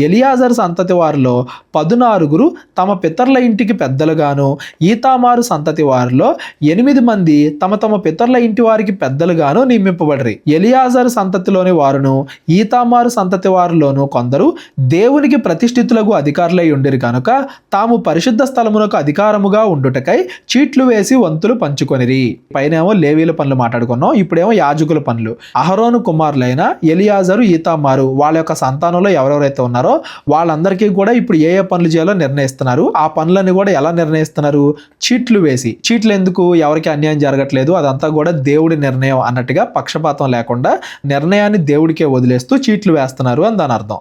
Speaker 1: ఎలియాజరు సంతతి వారిలో 14 తమ పితరుల ఇంటికి పెద్దలుగాను, ఈతామారు సంతతి వారిలో 8 మంది తమ తమ పితరుల ఇంటి వారికి పెద్దలుగాను నియమింపబడిరి. ఎలియాజరు సంతతిలోని వారును ఈతామారు సంతతి వారిలోను కొందరు దేవునికి ప్రతిష్ఠితులకు అధికారులై ఉండిరి కనుక తాము పరిశుద్ధ స్థలమునకు అధికారముగా ఉండుటకై చీట్లు వేసి వంతులు పంచుకొనిరి. పైనేమో లేవీల పనులు మాట్లాడుకున్నాం, ఇప్పుడేమో యాజకుల పనులు. అహరోను కుమారులైన ఎలియాజరు, ఈతామారు వాళ్ళ యొక్క సంతానంలో ఎవరెవరైతే ఉన్నారో వాళ్ళందరికీ కూడా ఇప్పుడు ఏ ఏ పనులు చేయాలో నిర్ణయిస్తున్నారు. ఆ పనులని కూడా ఎలా నిర్ణయిస్తున్నారు? చీట్లు వేసి. చీట్లు ఎందుకు? ఎవరికి అన్యాయం జరగట్లేదు, అదంతా కూడా దేవుడి నిర్ణయం అన్నట్టుగా పక్షపాతం లేకుండా నిర్ణయాన్ని దేవుడికే వదిలేస్తూ చీట్లు వేస్తున్నారు అని దాని అర్థం.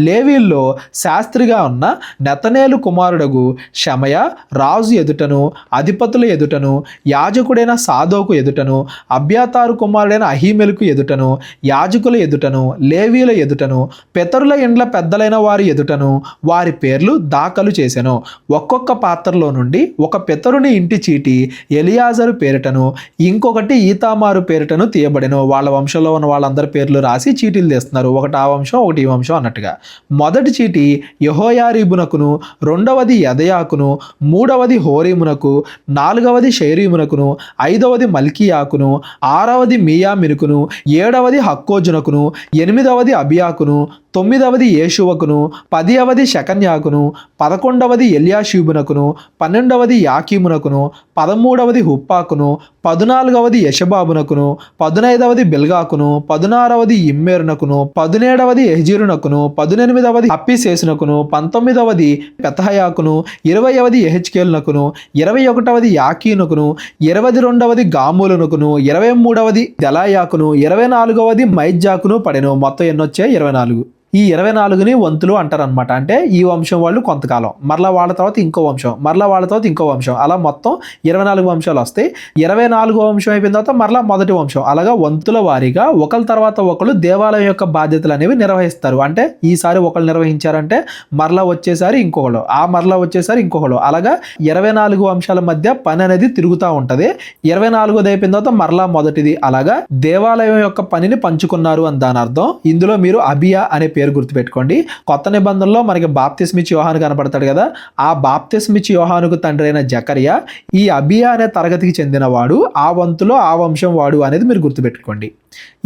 Speaker 1: లేవీల్లో శాస్త్రిగా ఉన్న నెతనేలు కుమారుడగు షమయ రాజు ఎదుటను, అధిపతుల ఎదుటను, యాజకుడైన సాదోకు ఎదుటను, అబ్యాతారు కుమారుడైన అహీమెలుకు ఎదుటను, యాజకుల ఎదుటను, లేవీల ఎదుటను, పితరుల ఇండ్ల పెద్దలైన వారి ఎదుటను వారి పేర్లు దాఖలు చేసెను. ఒక్కొక్క పాత్రలో నుండి ఒక పితరుని ఇంటి చీటి ఎలియాజరు పేరిటను, ఇంకొకటి ఈతామారు పేరిటను తీయబడెను. వాళ్ళ వంశంలో ఉన్న వాళ్ళందరి పేర్లు రాసి చీటీలు తీస్తున్నారు. ఒకటి ఆ వంశం, ఒకటి ఈ వంశం అన్నట్టుగా. మొదటి చీటి యెహోయారీబునకును, రెండవది యెదయాకును, మూడవది హోరీమునకు, నాలుగవది షేరీమునకును, ఐదవది మల్కీయాకును, ఆరవది మీయామినుకును, ఏడవది హక్కోజునకును, ఎనిమిదవది అబియాకును, తొమ్మిదవది యేషువకును, 10వది షకన్యాకును, 11వది ఎల్యాషీబునకును, 12వది యాకీమునకును, 13వది హుప్పాకును, 14వది యెషబాబునకును, 15వది బిల్గాకును, 16వది ఇమ్మేరునకును, 17వది ఎహెజీరునకును, 18వది అప్పీసేసునకును, 19వది పెతహయాకును, 20వది యెహెజ్కేలునకును, 21వది యాకీనుకును, 22వది గామూలునకును, 23వది దెలాయాకును, 24వది మైజ్జాకును పడెను. మొత్తం ఎన్నొచ్చాయి? 24. ఈ 24ని వంతులు అంటారనమాట. అంటే ఈ వంశం వాళ్ళు కొంతకాలం, మరలా వాళ్ళ తర్వాత ఇంకో వంశం, మరలా వాళ్ళ తర్వాత ఇంకో వంశం, అలా మొత్తం 24 వంశాలు వస్తాయి. 24వ వంశం అయిపోయిన తర్వాత మరలా మొదటి వంశం, అలాగా వంతుల వారీగా ఒకరి తర్వాత ఒకరు దేవాలయం యొక్క బాధ్యతలు అనేవి నిర్వహిస్తారు. అంటే ఈసారి ఒకళ్ళు నిర్వహించారంటే మరలా వచ్చేసారి ఇంకొకళ్ళు, ఆ మరలా వచ్చేసారి ఇంకొకళ్ళు, అలాగా 24 వంశాల మధ్య పని అనేది తిరుగుతూ ఉంటుంది. 24ది అయిపోయిన తర్వాత మరలా మొదటిది, అలాగా దేవాలయం యొక్క పనిని పంచుకున్నారు అని దాని అర్థం. ఇందులో మీరు అబియా అనే పేరు గుర్తుపెట్టుకోండి. కొత్త నిబంధనలో మనకి బాప్తిస్మిచ్చి యోహాను కనపడతాడు కదా, ఆ బాప్తిస్మిచ్చి యోహానుకు తండ్రి అయిన జకరియా ఈ అబియా అనే తరగతికి చెందినవాడు, ఆ వంతులో ఆ వంశం వాడు అనేది మీరు గుర్తుపెట్టుకోండి.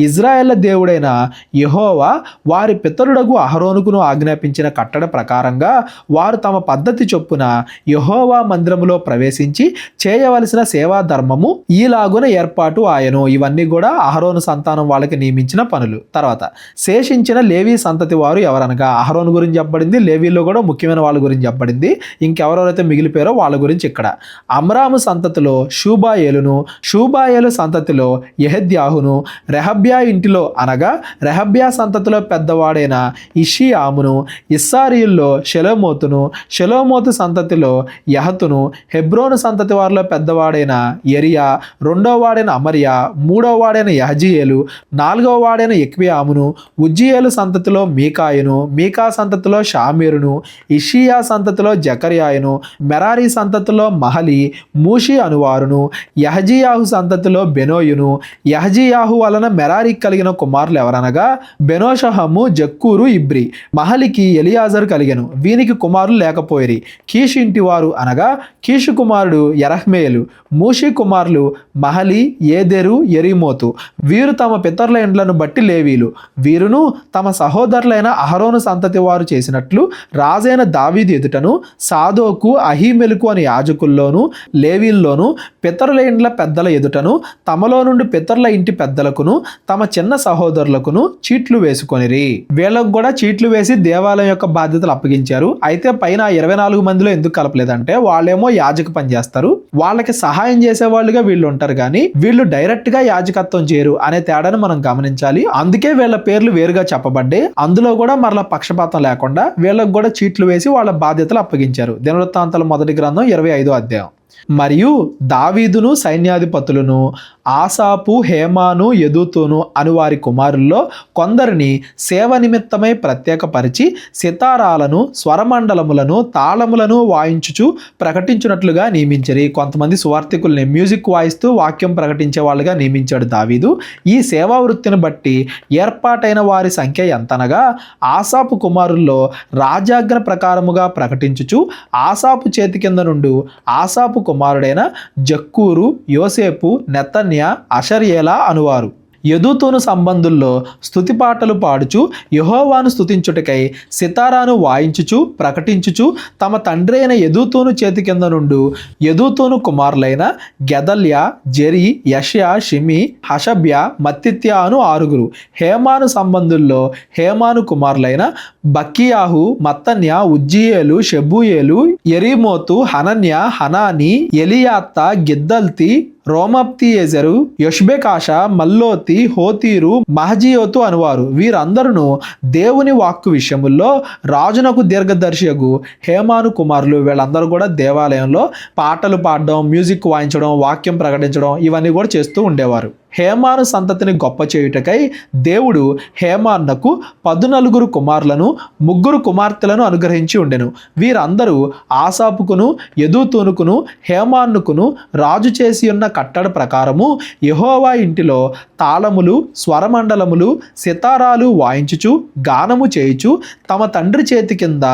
Speaker 1: ఇజ్రాయేళ్ల దేవుడైన యెహోవా వారి పితరుడగు అహరోనుకును ఆజ్ఞాపించిన కట్టడ ప్రకారంగా వారు తమ పద్ధతి చొప్పున యెహోవా మందిరములో ప్రవేశించి చేయవలసిన సేవా ధర్మము ఈలాగున ఏర్పాటు ఆయను. ఇవన్నీ కూడా అహరోను సంతానం వాళ్ళకి నియమించిన పనులు. తర్వాత శేషించిన లేవీ సంతతి వారు ఎవరనగా అహరోను గురించి చెప్పబడింది, లేవీలో కూడా ముఖ్యమైన వాళ్ళ గురించి చెప్పబడింది. ఇంకెవరెవరైతే మిగిలిపోయారో వాళ్ళ గురించి ఇక్కడ. అమ్రాము సంతతిలో షూబాయేలును, షూబాయేలు సంతతిలో యెహద్యాహును, రెహబ్యా ఇంటిలో అనగా రెహబ్యా సంతతిలో పెద్దవాడైన ఇషియామును, ఇస్సారీయుల్లో షెలోమోతును, షెలోమోతు సంతతిలో యహతును, హెబ్రోను సంతతి వారిలో పెద్దవాడైన యెరియా, రెండవ వాడైన అమర్యా, మూడవ వాడైన యహజీయేలు, నాలుగవ వాడైన ఎక్వియామును, ఉజ్జియేలు సంతతిలో మీకాయును, మీకా సంతతిలో షామీరును, ఇషియా సంతతిలో జకర్యాయును, మెరారి సంతతిలో మహలి, మూషి అనువారును, యహజీయాహు సంతతిలో బెనోయును. యహజీయాహు వలన మెరారికి కలిగిన కుమారులు ఎవరనగా బెనోషహము, జక్కూరు, ఇబ్రి. మహలికి ఎలియాజరు కలిగెను, వీనికి కుమారులు లేకపోయిరి. కీషు ఇంటి వారు అనగా కీషు కుమారుడు యెరహ్మేలు. మూషి కుమారులు మహలి, ఏదెరు, యెరీమోతు. వీరు తమ పితరుల ఇండ్లను బట్టి లేవీలు. వీరును తమ సహోదరులైన అహరోను సంతతి వారు చేసినట్లు రాజైన దావీదు ఎదుటను సాదోకు, అహీమెలుకు అని యాజకుల్లోను లేవీల్లోను పితరుల ఇండ్ల పెద్దల ఎదుటను తమలో నుండి పితరుల ఇంటి పెద్దలకును తమకును తమ చిన్న సహోదరులకును చీట్లు వేసుకొనిరి. వీళ్ళకు కూడా చీట్లు వేసి దేవాలయం యొక్క బాధ్యతలు అప్పగించారు. అయితే పైన 24 మందిలో ఎందుకు కలపలేదంటే వాళ్ళేమో యాజక పని చేస్తారు, వాళ్ళకి సహాయం చేసే వాళ్ళుగా వీళ్ళు ఉంటారు, కానీ వీళ్ళు డైరెక్ట్ గా యాజకత్వం చేయరు అనే తేడాను మనం గమనించాలి. అందుకే వీళ్ళ పేర్లు వేరుగా చెప్పబడ్డాయి. అందులో కూడా మరలా పక్షపాతం లేకుండా వీళ్ళకు కూడా చీట్లు వేసి వాళ్ళ బాధ్యతలు అప్పగించారు. దినవృత్తాంతాల మొదటి గ్రంథం 25వ అధ్యాయం. మరియు దావీదును సైన్యాధిపతులను ఆసాపు, హేమాను, యెదుతూను అను వారి కుమారుల్లో కొందరిని సేవ నిమిత్తమై ప్రత్యేకపరిచి సితారాలను, స్వరమండలములను, తాళములను వాయించుచు ప్రకటించినట్లుగా నియమించరి. కొంతమంది సువార్థికుల్ని మ్యూజిక్ వాయిస్తూ వాక్యం ప్రకటించే వాళ్ళుగా నియమించాడు దావీదు. ఈ సేవా వృత్తిని బట్టి ఏర్పాటైన వారి సంఖ్య ఎంతనగా ఆసాపు కుమారుల్లో రాజాజ్ఞ ప్రకారముగా ప్రకటించుచు ఆసాపు చేతి కింద నుండి ఆసాపు కుమారుడైన జక్కూరు, యోసేపు, నెతన్య, అషర్యేలా అనువారు. యెదుతూను సంబంధుల్లో స్తుతి పాటలు పాడుచు యెహోవాను స్తుతించుటకై సితారాను వాయించుచు ప్రకటించుచు తమ తండ్రి అయిన యెదుతూను చేతి కింద నుండి యెదుతూను కుమారులైన గెదల్యా, జెరి, యెషయా, షిమి, హషబ్య, మత్తిత్యా అను 6. హేమాను సంబంధుల్లో హేమాను కుమారులైన బక్కియాహు, మత్తన్య, ఉజ్జియేలు, షెబూయేలు, యెరీమోతు, హనన్య, హనాని, ఎలియాత్తా, గిద్దల్తి, రోమప్తియేజరు, యొష్బెకాష, మల్లోతి, హోతీరు, మహజియోతు అనువారు. వీరందరూ దేవుని వాక్కు విషయముల్లో రాజునకు దీర్ఘదర్శియగు హేమాను కుమారులు. వీళ్ళందరూ కూడా దేవాలయంలో పాటలు పాడడం, మ్యూజిక్ వాయించడం, వాక్యం ప్రకటించడం ఇవన్నీ కూడా చేస్తూ ఉండేవారు. హేమాను సంతతిని గొప్ప చేయుటకై దేవుడు హేమాన్నకు 14 కుమారులను 3 కుమార్తెలను అనుగ్రహించి ఉండెను. వీరందరూ ఆసాపుకును, యెదుతూనుకును, హేమాన్నుకును రాజు చేసి ఉన్న కట్టడ ప్రకారము యెహోవా ఇంటిలో తాళములు, స్వరమండలములు, సితారాలు వాయించుచు గానము చేయుచు తమ తండ్రి చేతి కింద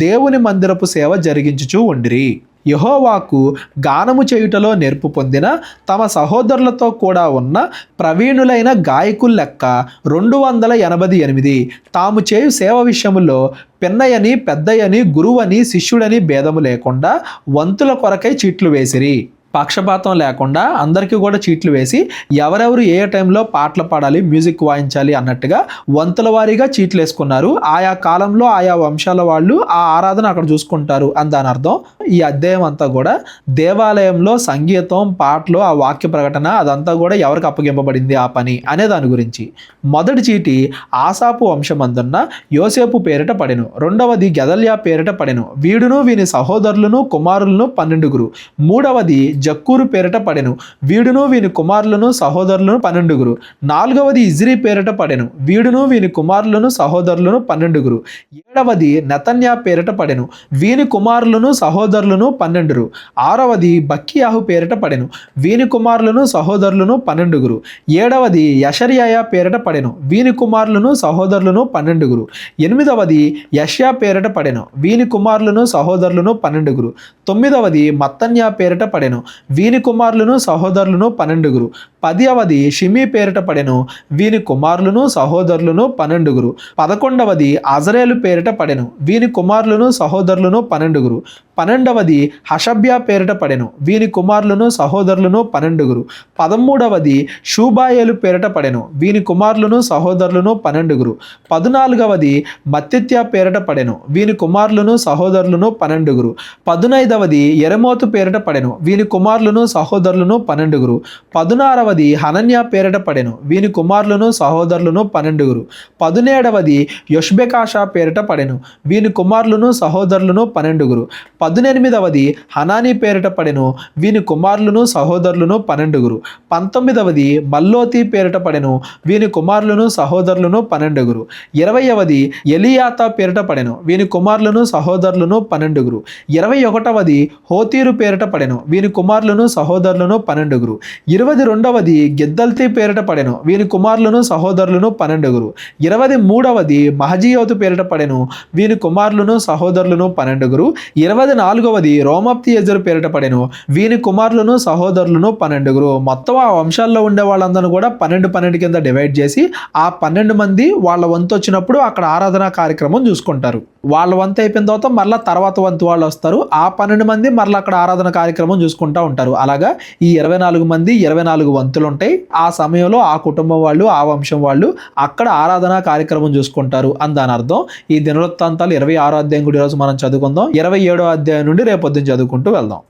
Speaker 1: దేవుని మందిరపు సేవ జరిగించుచూ ఉండిరి. యెహోవాకు గానము చేయుటలో నేర్పు పొందిన తమ సహోదరులతో కూడా ఉన్న ప్రవీణులైన గాయకుల లెక్క 288. తాము చేయు సేవ విషయములో పిన్నయని, పెద్దయని, గురువని, శిష్యుడని భేదము లేకుండా వంతుల కొరకై చీట్లు వేసిరి. పక్షపాతం లేకుండా అందరికీ కూడా చీట్లు వేసి ఎవరెవరు ఏ టైంలో పాటలు పాడాలి, మ్యూజిక్ వాయించాలి అన్నట్టుగా వంతుల వారీగా చీట్లు వేసుకున్నారు. ఆయా కాలంలో ఆయా వంశాల వాళ్ళు ఆ ఆరాధన అక్కడ చూసుకుంటారు అని దాని అర్థం. ఈ అధ్యాయం అంతా కూడా దేవాలయంలో సంగీతం, పాటలు, ఆ వాక్య ప్రకటన అదంతా కూడా ఎవరికి అప్పగింపబడింది ఆ పని అనే దాని గురించి. మొదటి చీటి ఆసాపు వంశమందున్న యోసేపు పేరిట పడెను. రెండవది గెదల్యా పేరిట పడెను. వీడును వీని సహోదరులను కుమారులను 12. మూడవది జక్కూరు పేరిట పడెను. వీడును వీని కుమారులను సహోదరులను 12. నాలుగవది ఇజ్రీ పేరిట పడెను. వీడును వీని కుమారులను సహోదరులను 12. ఏడవది నెతన్యా పేరిట పడెను. వీని కుమారులను సహోదరులను 12. ఆరవది బక్కియాహు పేరిట పడెను. వీని కుమారులను సహోదరులను 12. ఏడవది యషర్యాయా పేరిట పడెను. వీని కుమారులను సహోదరులను 12. ఎనిమిదవది యెషయా పేరిట పడెను. వీని కుమారులను సహోదరులను 12. తొమ్మిదవది మత్తన్యా పేరిట పడెను. వీని కుమారులను సహోదరులను 12. 10వది షిమి పేరిట పడెను. వీని కుమారులను సహోదరులను 12. 11వది అజరేలు పేరిట పడెను. వీని కుమారులను సహోదరులను 12. 12వది హషబ్యా పేరిట పడెను. వీని కుమారులను సహోదరులను 12. 13వది షూబాయేలు పేరిట పడెను. వీని కుమారులను సహోదరులను 12. 14వది మత్తిత్యా పేరిట పడెను. వీని కుమారులను సహోదరులను 12. 15వది యెరెమోతు పేరిట పడెను. వీని కుమారులను సహోదరులను 12. 16వది హనన్యా పేరిట పడెను. వీని కుమారులను సహోదరులను 12. 17వది యొష్బెకాషా పేరిట పడెను. వీని కుమారులను సహోదరులను 12. 18వది హనాని పేరిట పడెను. వీని కుమారులను సహోదరులను 12. 19వది మల్లోతి పేరిట పడెను. వీని కుమారులను సహోదరులను 12. 20వది ఎలియాతా పేరిట పడెను. వీని కుమారులను సహోదరులను 12. 21వది హోతీరు పేరిట పడెను. వీని కుమారులను సహోదరులను 12. 22వది గిద్దల్తి పేరిట పడెను. వీని కుమారులను సహోదరులను 12. 23వది మహజియోతు పేరిట పడెను. వీని కుమారులను సహోదరులను 12. 24వది రోమప్తియేజరు పేరిట పడెను. వీని కుమారులను సహోదరులను 12. మొత్తం ఆ వంశాల్లో ఉండే వాళ్ళందరూ కూడా 12 కింద డివైడ్ చేసి ఆ 12 మంది వాళ్ళ వంతు వచ్చినప్పుడు అక్కడ ఆరాధనా కార్యక్రమం చూసుకుంటారు. వాళ్ళ వంతు అయిపోయిన తర్వాత మళ్ళీ తర్వాత వంతు వాళ్ళు వస్తారు. ఆ 12 మంది మరలా అక్కడ ఆరాధన కార్యక్రమం చూసుకుంటూ ఉంటారు. అలాగా ఈ 24 మంది 24 వంతులు వంతులు ఉంటాయి. ఆ సమయంలో ఆ కుటుంబం వాళ్ళు, ఆ వంశం వాళ్ళు అక్కడ ఆరాధనా కార్యక్రమం చూసుకుంటారు అని దాని అర్థం. ఈ దినవృత్తాంతాలు 26వ అధ్యాయం కూడా ఈరోజు మనం చదువుకుందాం. 27వ అధ్యాయం నుండి రేపొద్దున చదువుకుంటూ వెళ్దాం.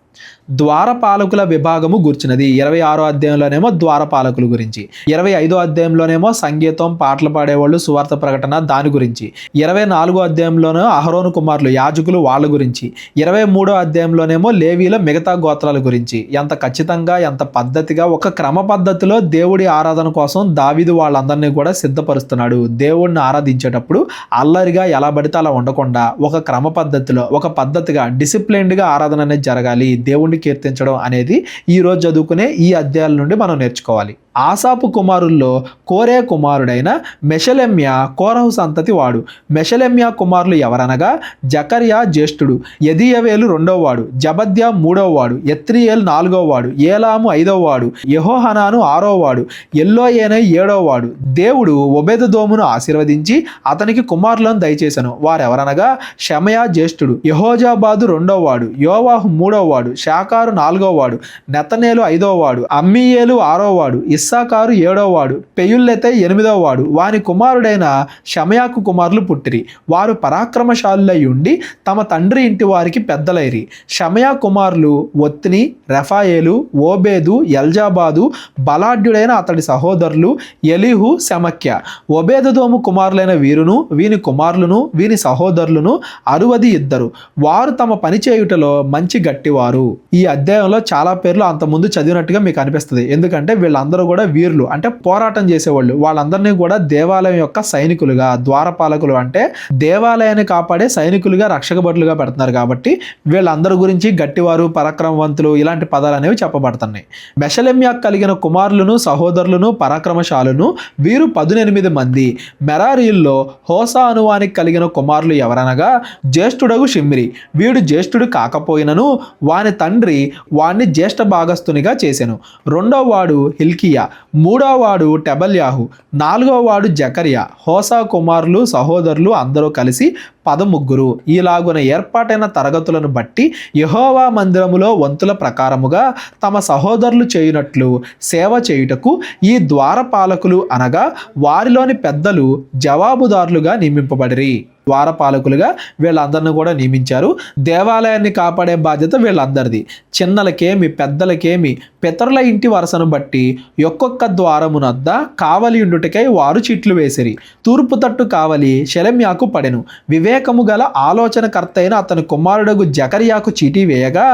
Speaker 1: ద్వారపాలకుల విభాగము గుర్చినది. 26వ అధ్యాయంలోనేమో ద్వారపాలకుల గురించి, 25వ అధ్యాయంలోనేమో సంగీతం, పాటలు పాడేవాళ్ళు, సువార్త ప్రకటన దాని గురించి, 24వ అధ్యాయంలోనే అహరోను కుమారులు యాజకులు వాళ్ళ గురించి, 23వ అధ్యాయంలోనేమో లేవీల మిగతా గోత్రాల గురించి. ఎంత ఖచ్చితంగా, ఎంత పద్ధతిగా ఒక క్రమ పద్ధతిలో దేవుడి ఆరాధన కోసం దావీదు వాళ్ళందరినీ కూడా సిద్ధపరుస్తున్నాడు. దేవుడిని ఆరాధించేటప్పుడు అల్లరిగా ఎలా పడితే అలా ఉండకుండా ఒక క్రమ పద్ధతిలో, ఒక పద్ధతిగా, డిసిప్లైన్డ్గా ఆరాధన అనేది జరగాలి. దేవుణ్ణి కీర్తించడం అనేది ఈ రోజు చదువుకునే ఈ అధ్యాయాల నుండి మనం నేర్చుకోవాలి. ఆసాపు కుమారుల్లో కోరే కుమారుడైన మెషలెమ్య కోరహు సంతతి వాడు. మెషలెమ్య కుమారులు ఎవరనగా జకర్యా జ్యేష్ఠుడు, యెదీయవేలు రెండవ వాడు, జబద్యా మూడవ వాడు, ఎత్రియేల్ నాలుగవ వాడు, ఏలాము ఐదవ వాడు, యెహోహనాను ఆరవ వాడు, ఎల్లోయేనై ఏడవ వాడు. దేవుడు ఒబేదెదోమును ఆశీర్వదించి అతనికి కుమారులను దయచేసెను. వారెవరనగా షమయా జ్యేష్ఠుడు, యెహోజాబాదు రెండవ వాడు, యోవాహు మూడవ వాడు, షాకారు నాలుగవ వాడు, నెతనేలు ఐదవ వాడు, అమ్మీయేలు ఆరవ వాడు, ఇస్సాకారు ఏడవ వాడు, పెయుల్లెతై ఎనిమిదవ వాడు. వాని కుమారుడైన షమయాకు కుమారులు పుట్టిరి. వారు పరాక్రమశాలులై ఉండి తమ తండ్రి ఇంటి వారికి పెద్దలైరి. షమయా కుమారులు ఒత్ని, రెఫాయేలు, ఓబేదు, ఎల్జాబాదు, బలాఢ్యుడైన అతడి సహోదరులు ఎలీహు, శమక్య. ఒబేదెదోము కుమారులైన వీరును, వీని కుమారులను, వీని సహోదరులను 62. వారు తమ పని చేయుటలో మంచి గట్టివారు. ఈ అధ్యాయంలో చాలా పేర్లు అంతకుముందు చదివినట్టుగా మీకు అనిపిస్తుంది. ఎందుకంటే వీళ్ళందరూ కూడా వీరులు, అంటే పోరాటం చేసేవాళ్ళు. వాళ్ళందరినీ కూడా దేవాలయం యొక్క సైనికులుగా, ద్వారపాలకులు అంటే దేవాలయాన్ని కాపాడే సైనికులుగా, రక్షక భటులుగా పెడుతున్నారు. కాబట్టి వీళ్ళందరి గురించి గట్టివారు, పరాక్రమవంతులు ఇలాంటి పదాలు అనేవి చెప్పబడుతున్నాయి. మెషలెమ్యా కలిగిన కుమారులను, సహోదరులను, పరాక్రమశాలను వీరు 18 మంది. మెరారీల్లో హోసా అనువానికి కలిగిన కుమారులు ఎవరనగా జ్యేష్ఠుడగు షిమ్రి. వీడు జ్యేష్ఠుడు కాకపోయినను వాని తండ్రి వాణ్ణి జ్యేష్ఠ భాగస్థునిగా చేసెను. రెండవ వాడు హిల్కియా, మూడవ వాడు టెబల్యాహు, నాలుగవ వాడు జకర్యా. హోసా కుమారులు, సహోదరులు అందరూ కలిసి 13. ఈలాగున ఏర్పాటైన తరగతులను బట్టి యెహోవా మందిరములో వంతుల ప్రకారముగా తమ సహోదరులు చేయునట్లు సేవ చేయుటకు ఈ ద్వారపాలకులు అనగా వారిలోని పెద్దలు జవాబుదారులుగా నియమింపబడిరి. ద్వారపాలకులుగా వీళ్ళందరినీ కూడా నియమించారు. దేవాలయాన్ని కాపాడే బాధ్యత వీళ్ళందరిది. చిన్నలకేమి, పెద్దలకేమి పితరుల ఇంటి వరసను బట్టి ఒక్కొక్క ద్వారమునద్ద కావలి ఉండుటకై వారు చీట్లు వేసిరి. తూర్పు తట్టు కావలి షెలెమ్యాకు పడెను. వివేకము గల ఆలోచనకర్త అయిన అతని కుమారుడగు జకర్యాకు చీటీ వేయగా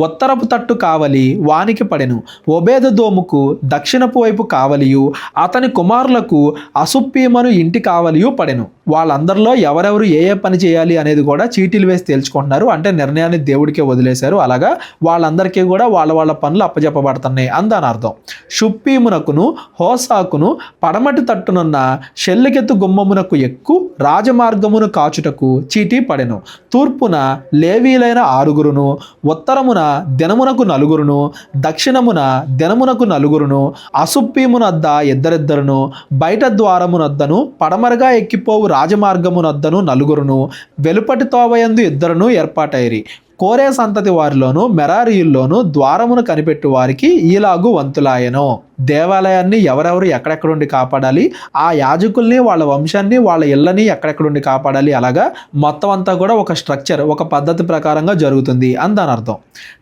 Speaker 1: ఉత్తరపు తట్టు కావలి వానికి పడెను. ఒబేదెదోముకు దక్షిణపు వైపు కావలియు, అతని కుమారులకు అసుప్పీమను ఇంటి కావలియు పడెను. వాళ్ళందరిలో ఎవరెవరు ఏ పని చేయాలి అనేది కూడా చీటీలు వేసి తేల్చుకుంటున్నారు. అంటే నిర్ణయాన్ని దేవుడికే వదిలేశారు. అలాగా వాళ్ళందరికీ కూడా వాళ్ళ పనులు అప్పచెప్పబడుతున్నాయి అని దాని అర్థం. షుప్పీమునకును హోసాకును పడమటి తట్టునున్న షెల్లెకెత్తు గుమ్మమునకు ఎక్కు రాజమార్గమును కాచుటకు చీటీ పడెను. తూర్పున లేవీలైన 6, ఉత్తరమున దినమునకు 4, దక్షిణమున దినమునకు 4, అసుప్పీమునద్ద 2, బయట ద్వారమునద్దను పడమరగా ఎక్కిపోవు రాజమార్గమునద్దను 4, వెలుపటి తోవయందు 2 ఏర్పాటైరి. కోరే సంతతి వారిలోను మెరారీయుల్లోను ద్వారమును కనిపెట్టు వారికి ఈలాగు వంతులాయను. దేవాలయాన్ని ఎవరెవరు ఎక్కడెక్కడుండి కాపాడాలి, ఆ యాజకుల్ని, వాళ్ళ వంశాన్ని, వాళ్ళ ఇళ్ళని ఎక్కడెక్కడుండి కాపాడాలి, అలాగా మొత్తం అంతా కూడా ఒక స్ట్రక్చర్, ఒక పద్ధతి ప్రకారంగా జరుగుతుంది అని దాని అర్థం.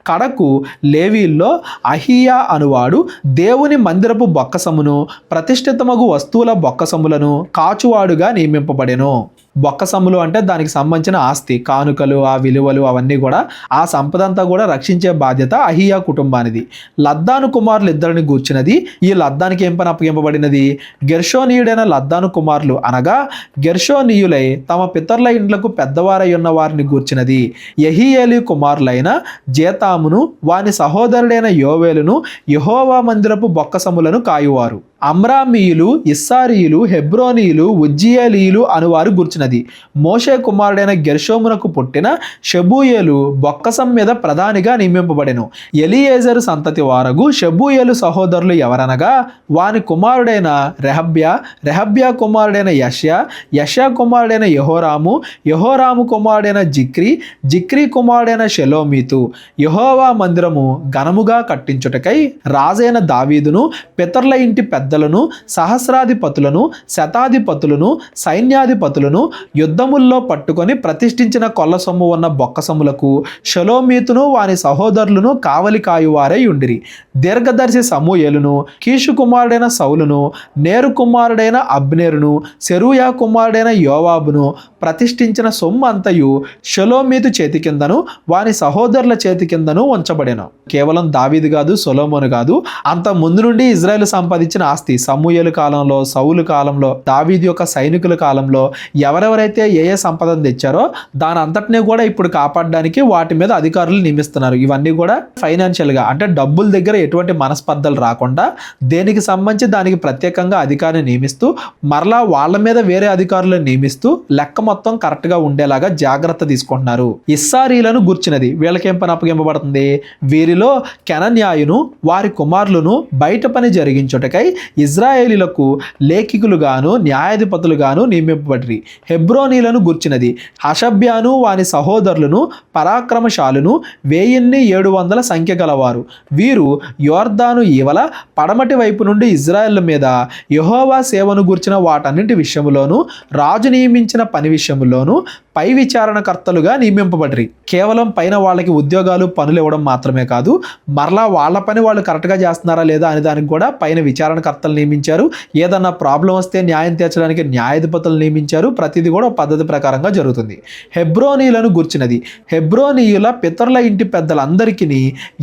Speaker 1: కడకు లేవీల్లో అహియా అనువాడు దేవుని మందిరపు బొక్కసమును ప్రతిష్ఠితమగు వస్తువుల బొక్కసములను కాచువాడుగా నియమింపబడెను. బొక్కసములు అంటే దానికి సంబంధించిన ఆస్తి, కానుకలు, ఆ విలువలు అవన్నీ కూడా, ఆ సంపద అంతా కూడా రక్షించే బాధ్యత అహియా కుటుంబానిది. లద్దాను కుమారులు 2 గూర్చినది. ఈ లద్దానికి ఏం పని అప్పగింపబడినది? గెర్షోనీయుడైన లద్దాను కుమారులు అనగా గెర్షోనీయులై తమ పితరుల ఇండ్లకు పెద్దవారై ఉన్న వారిని గూర్చినది. యెహీయేలి కుమారులైన జేతామును వాని సహోదరుడైన యోవేలును యెహోవా మందిరపు బొక్కసములను కాయువారు. అమ్రామీయులు, ఇస్సారీయులు, హెబ్రోనీయులు, ఉజ్జియేలీయులు అనువారు గుర్చినది. మోషే కుమారుడైన గెర్షోమునకు పుట్టిన షెబూయేలు బొక్కసం మీద ప్రధానిగా నియమింపబడెను. ఎలియేజరు సంతతి వారగు షెబూయేలు సహోదరులు ఎవరనగా వాని కుమారుడైన రెహబ్యా, రెహబ్యా కుమారుడైన యష్యా, యష్యా కుమారుడైన యెహోరాము, యెహోరాము కుమారుడైన జిక్రీ, జిక్రీ కుమారుడైన షెలోమీతు. యెహోవా మందిరము ఘనముగా కట్టించుటకై రాజైన దావీదును పితరుల ఇంటి పెద్దలను, సహస్రాధిపతులను, శతాధిపతులను, సైన్యాధిపతులను యుద్ధముల్లో పట్టుకొని ప్రతిష్ఠించిన కొల్ల సొమ్ము ఉన్న బొక్కసములకు షెలోమీతును వాని సహోదరులను కావలి కాయువారై ఉండిరి. దీర్ఘదర్శి సమూయేలును, కీషు కుమారుడైన సౌలును, నేరు కుమారుడైన అబ్నేరును, సెరూయా కుమారుడైన యోవాబును ప్రతిష్ఠించిన సొమ్ము అంతయు షెలోమీతు చేతి కిందను వాని సహోదరుల చేతి కిందను ఉంచబడెను. కేవలం దావీదు కాదు, సొలొమోను కాదు, అంత ముందు నుండి ఇజ్రాయెల్ సంపాదించిన ఆస్తి సమూయేలు కాలంలో, సౌలు కాలంలో, దావీదు యొక్క సైనికుల కాలంలో ఎవరెవరైతే ఏ ఏ సంపదను తెచ్చారో దాని అంతటినీ కూడా ఇప్పుడు కాపాడడానికి వాటి మీద అధికారులు నియమిస్తున్నారు. ఇవన్నీ కూడా ఫైనాన్షియల్గా, అంటే డబ్బుల దగ్గర ఎటువంటి మనస్పర్ధలు రాకుండా దేనికి సంబంధించి దానికి ప్రత్యేకంగా అధికారిని నియమిస్తూ మరలా వాళ్ళ మీద వేరే అధికారులను నియమిస్తూ లెక్క మొత్తం కరెక్ట్గా ఉండేలాగా జాగ్రత్త తీసుకుంటున్నారు. ఇస్సారీలను గుర్చినది. వీళ్ళకేం పని అప్పగింపబడుతుంది? వీరిలో కెనన్యాయును వారి కుమారులను బయట పని జరిగించుటకై ఇజ్రాయేలీలకు లేఖికులుగాను న్యాయాధిపతులుగాను నియమింపబడిరి. హెబ్రోనీలను గుర్చినది. హషబ్యాను వాని సహోదరులను పరాక్రమశాలును 1700 సంఖ్య గలవారు. వీరు యోర్దాను ఈవల పడమటి వైపు నుండి ఇజ్రాయేళ్ల మీద యెహోవా సేవను గుర్చిన వాటన్నింటి విషయములోను రాజు నియమించిన పని విషయములోను పై విచారణకర్తలుగా నియమింపబడిరి. కేవలం పైన వాళ్ళకి ఉద్యోగాలు, పనులు ఇవ్వడం మాత్రమే కాదు, మరలా వాళ్ళ పని వాళ్ళు కరెక్ట్గా చేస్తున్నారా లేదా అనే దానికి కూడా పైన విచారణకర్తలు నియమించారు. ఏదన్నా ప్రాబ్లం వస్తే న్యాయం తీర్చడానికి న్యాయాధిపతులు నియమించారు. ప్రతిదీ కూడా పద్ధతి ప్రకారంగా జరుగుతుంది. హెబ్రోనీలను గుర్చినది. హెబ్రోనీయుల పితరుల ఇంటి పెద్దలందరికీ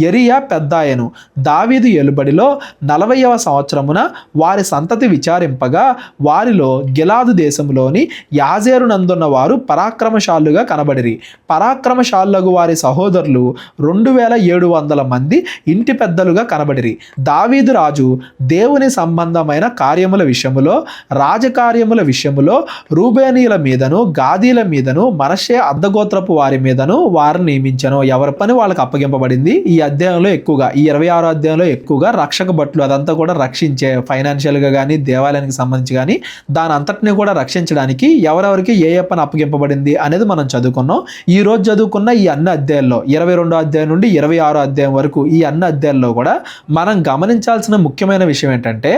Speaker 1: యెరియా పెద్దాయను. దావీదు ఏలుబడిలో 40వ సంవత్సరమున వారి సంతతి విచారింపగా వారిలో గిలాదు దేశంలోని యాజేరు నందున్న వారు పరాక్రమశాలుగా కనబడిరి. పరాక్రమశాలుగు వారి సహోదరులు 2700 మంది ఇంటి పెద్దలుగా కనబడిరి. దావీదు రాజు దేవుని సంబంధమైన కార్యముల విషయములో, రాజకార్యముల విషయములో రూబేనీయుల మీదను, గాదీల మీదను, మనష్షే అర్ధగోత్రపు వారి మీదను వారిని నియమించను. ఎవరి పని వాళ్ళకి అప్పగింపబడింది. ఈ అధ్యాయంలో ఎక్కువగా, ఈ 26వ అధ్యాయంలో ఎక్కువగా రక్షక భటులు, అదంతా కూడా రక్షించే, ఫైనాన్షియల్గా కానీ దేవాలయానికి సంబంధించి కానీ దాని అంతటిని కూడా రక్షించడానికి ఎవరెవరికి ఏ ఏ పని అప్పగింపబడింది అనేది మనం చదువుకున్నాం. ఈ రోజు చదువుకున్న ఈ అన్ని అధ్యాయాల్లో 22వ అధ్యాయం నుండి 26వ అధ్యాయం వరకు ఈ అన్ని అధ్యాయాల్లో కూడా మనం గమనించాల్సిన ముఖ్యమైన విషయం ఏంటంటే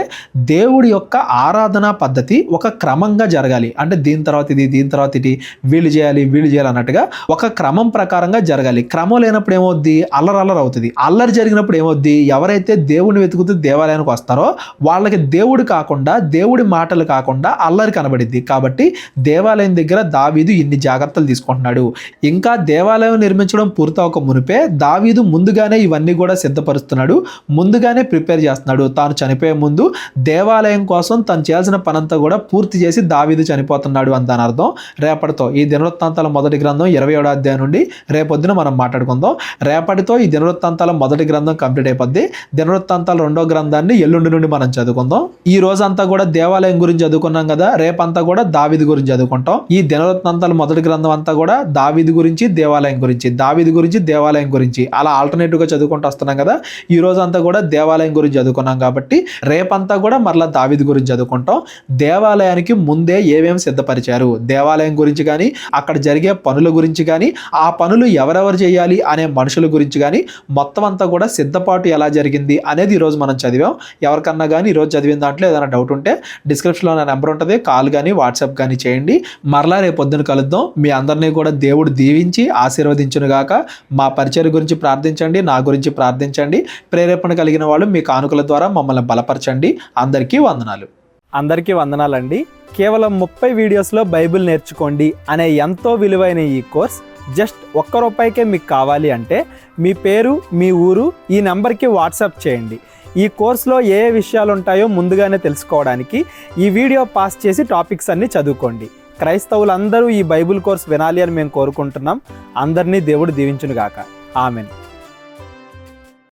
Speaker 1: దేవుడి యొక్క ఆరాధనా పద్ధతి ఒక క్రమంగా జరగాలి. అంటే దీని తర్వాత ఇది, దీని తర్వాత ఇది, వీళ్ళు చేయాలి అన్నట్టుగా ఒక క్రమం ప్రకారంగా జరగాలి. క్రమం లేనప్పుడు ఏమవుద్ది? అల్లరి అవుతుంది. అల్లరి జరిగినప్పుడు ఏమవుద్ది? ఎవరైతే దేవుడిని వెతుకుతూ దేవాలయానికి వస్తారో వాళ్ళకి దేవుడు కాకుండా, దేవుడి మాటలు కాకుండా అల్లరి కనబడిద్ది. కాబట్టి దేవాలయం దగ్గర దావీదు ఇన్ని జాగ్రత్తలు తీసుకుంటున్నాడు. ఇంకా దేవాలయం నిర్మించడం పూర్తవక మునిపే దావీదు ముందుగానే ఇవన్నీ కూడా సిద్ధపరుస్తున్నాడు, ముందుగానే ప్రిపేర్ చేస్తున్నాడు. తాను చనిపోయే ముందు దేవాలయం కోసం తను చేయాల్సిన పనంతా కూడా పూర్తి చేసి దావీదు చనిపోతున్నాడు అని దాని అర్థం. రేపటితో ఈ దినవృత్తాంతాల మొదటి గ్రంథం 27వ అధ్యాయం నుండి రేపొద్దున మనం మాట్లాడుకుందాం. రేపటితో ఈ దినవృత్తాంతాల మొదటి గ్రంథం కంప్లీట్ అయిపోద్ది. దినవృత్తాంతాల 2వ గ్రంథాన్ని ఎల్లుండి నుండి మనం చదువుకుందాం. ఈ రోజంతా కూడా దేవాలయం గురించి చదువుకున్నాం కదా, రేపంతా కూడా దావీదు గురించి చదువుకుంటాం. ఈ దినవృత్తాంతాల మొదటి గ్రంథం అంతా కూడా దావీదు గురించి, దేవాలయం గురించి, దావీదు గురించి, దేవాలయం గురించి అలా ఆల్టర్నేటివ్గా చదువుకుంటూ వస్తున్నాం కదా. ఈ రోజు అంతా కూడా దేవాలయం గురించి చదువుకున్నాం కాబట్టి రేపంతా కూడా మరలా దావీదు గురించి చదువుకుంటాం. దేవాలయానికి ముందే ఏమేమి సిద్ధపరిచారు, దేవాలయం గురించి కానీ, అక్కడ జరిగే పనుల గురించి కానీ, ఆ పనులు ఎవరెవరు చేయాలి అనే మనుషుల గురించి కానీ మొత్తం అంతా కూడా సిద్ధపాటు ఎలా జరిగింది అనేది ఈరోజు మనం చదివాం. ఎవరికన్నా కానీ ఈరోజు చదివిన దాంట్లో ఏదైనా డౌట్ ఉంటే డిస్క్రిప్షన్లో నా నెంబర్ ఉంటుంది, కాల్ కానీ వాట్సాప్ కానీ చేయండి. మరలా రేపు పొద్దున కలుద్దాం. మీ అందరినీ కూడా దేవుడు దీవించి ఆశీర్వదించునుగాక. మా పరిచయం గురించి ప్రార్థించండి, నా గురించి ప్రార్థించండి. ప్రేరేపణ కలిగిన వాళ్ళు మీ కానుకల ద్వారా మమ్మల్ని బలపరచండి. అందరికీ వందనాలు.
Speaker 2: అందరికీ వందనాలండి. కేవలం 30 వీడియోస్లో బైబిల్ నేర్చుకోండి అనే ఎంతో విలువైన ఈ కోర్స్ జస్ట్ ₹1 మీకు కావాలి అంటే మీ పేరు, మీ ఊరు ఈ నెంబర్కి వాట్సాప్ చేయండి. ఈ కోర్సులో ఏ విషయాలు ఉంటాయో ముందుగానే తెలుసుకోవడానికి ఈ వీడియో పాస్ చేసి టాపిక్స్ అన్నీ చదువుకోండి. క్రైస్తవులందరూ ఈ బైబిల్ కోర్స్ వినాలి అని మేము కోరుకుంటున్నాం. అందరినీ దేవుడు దీవించునుగాక. ఆమెన్.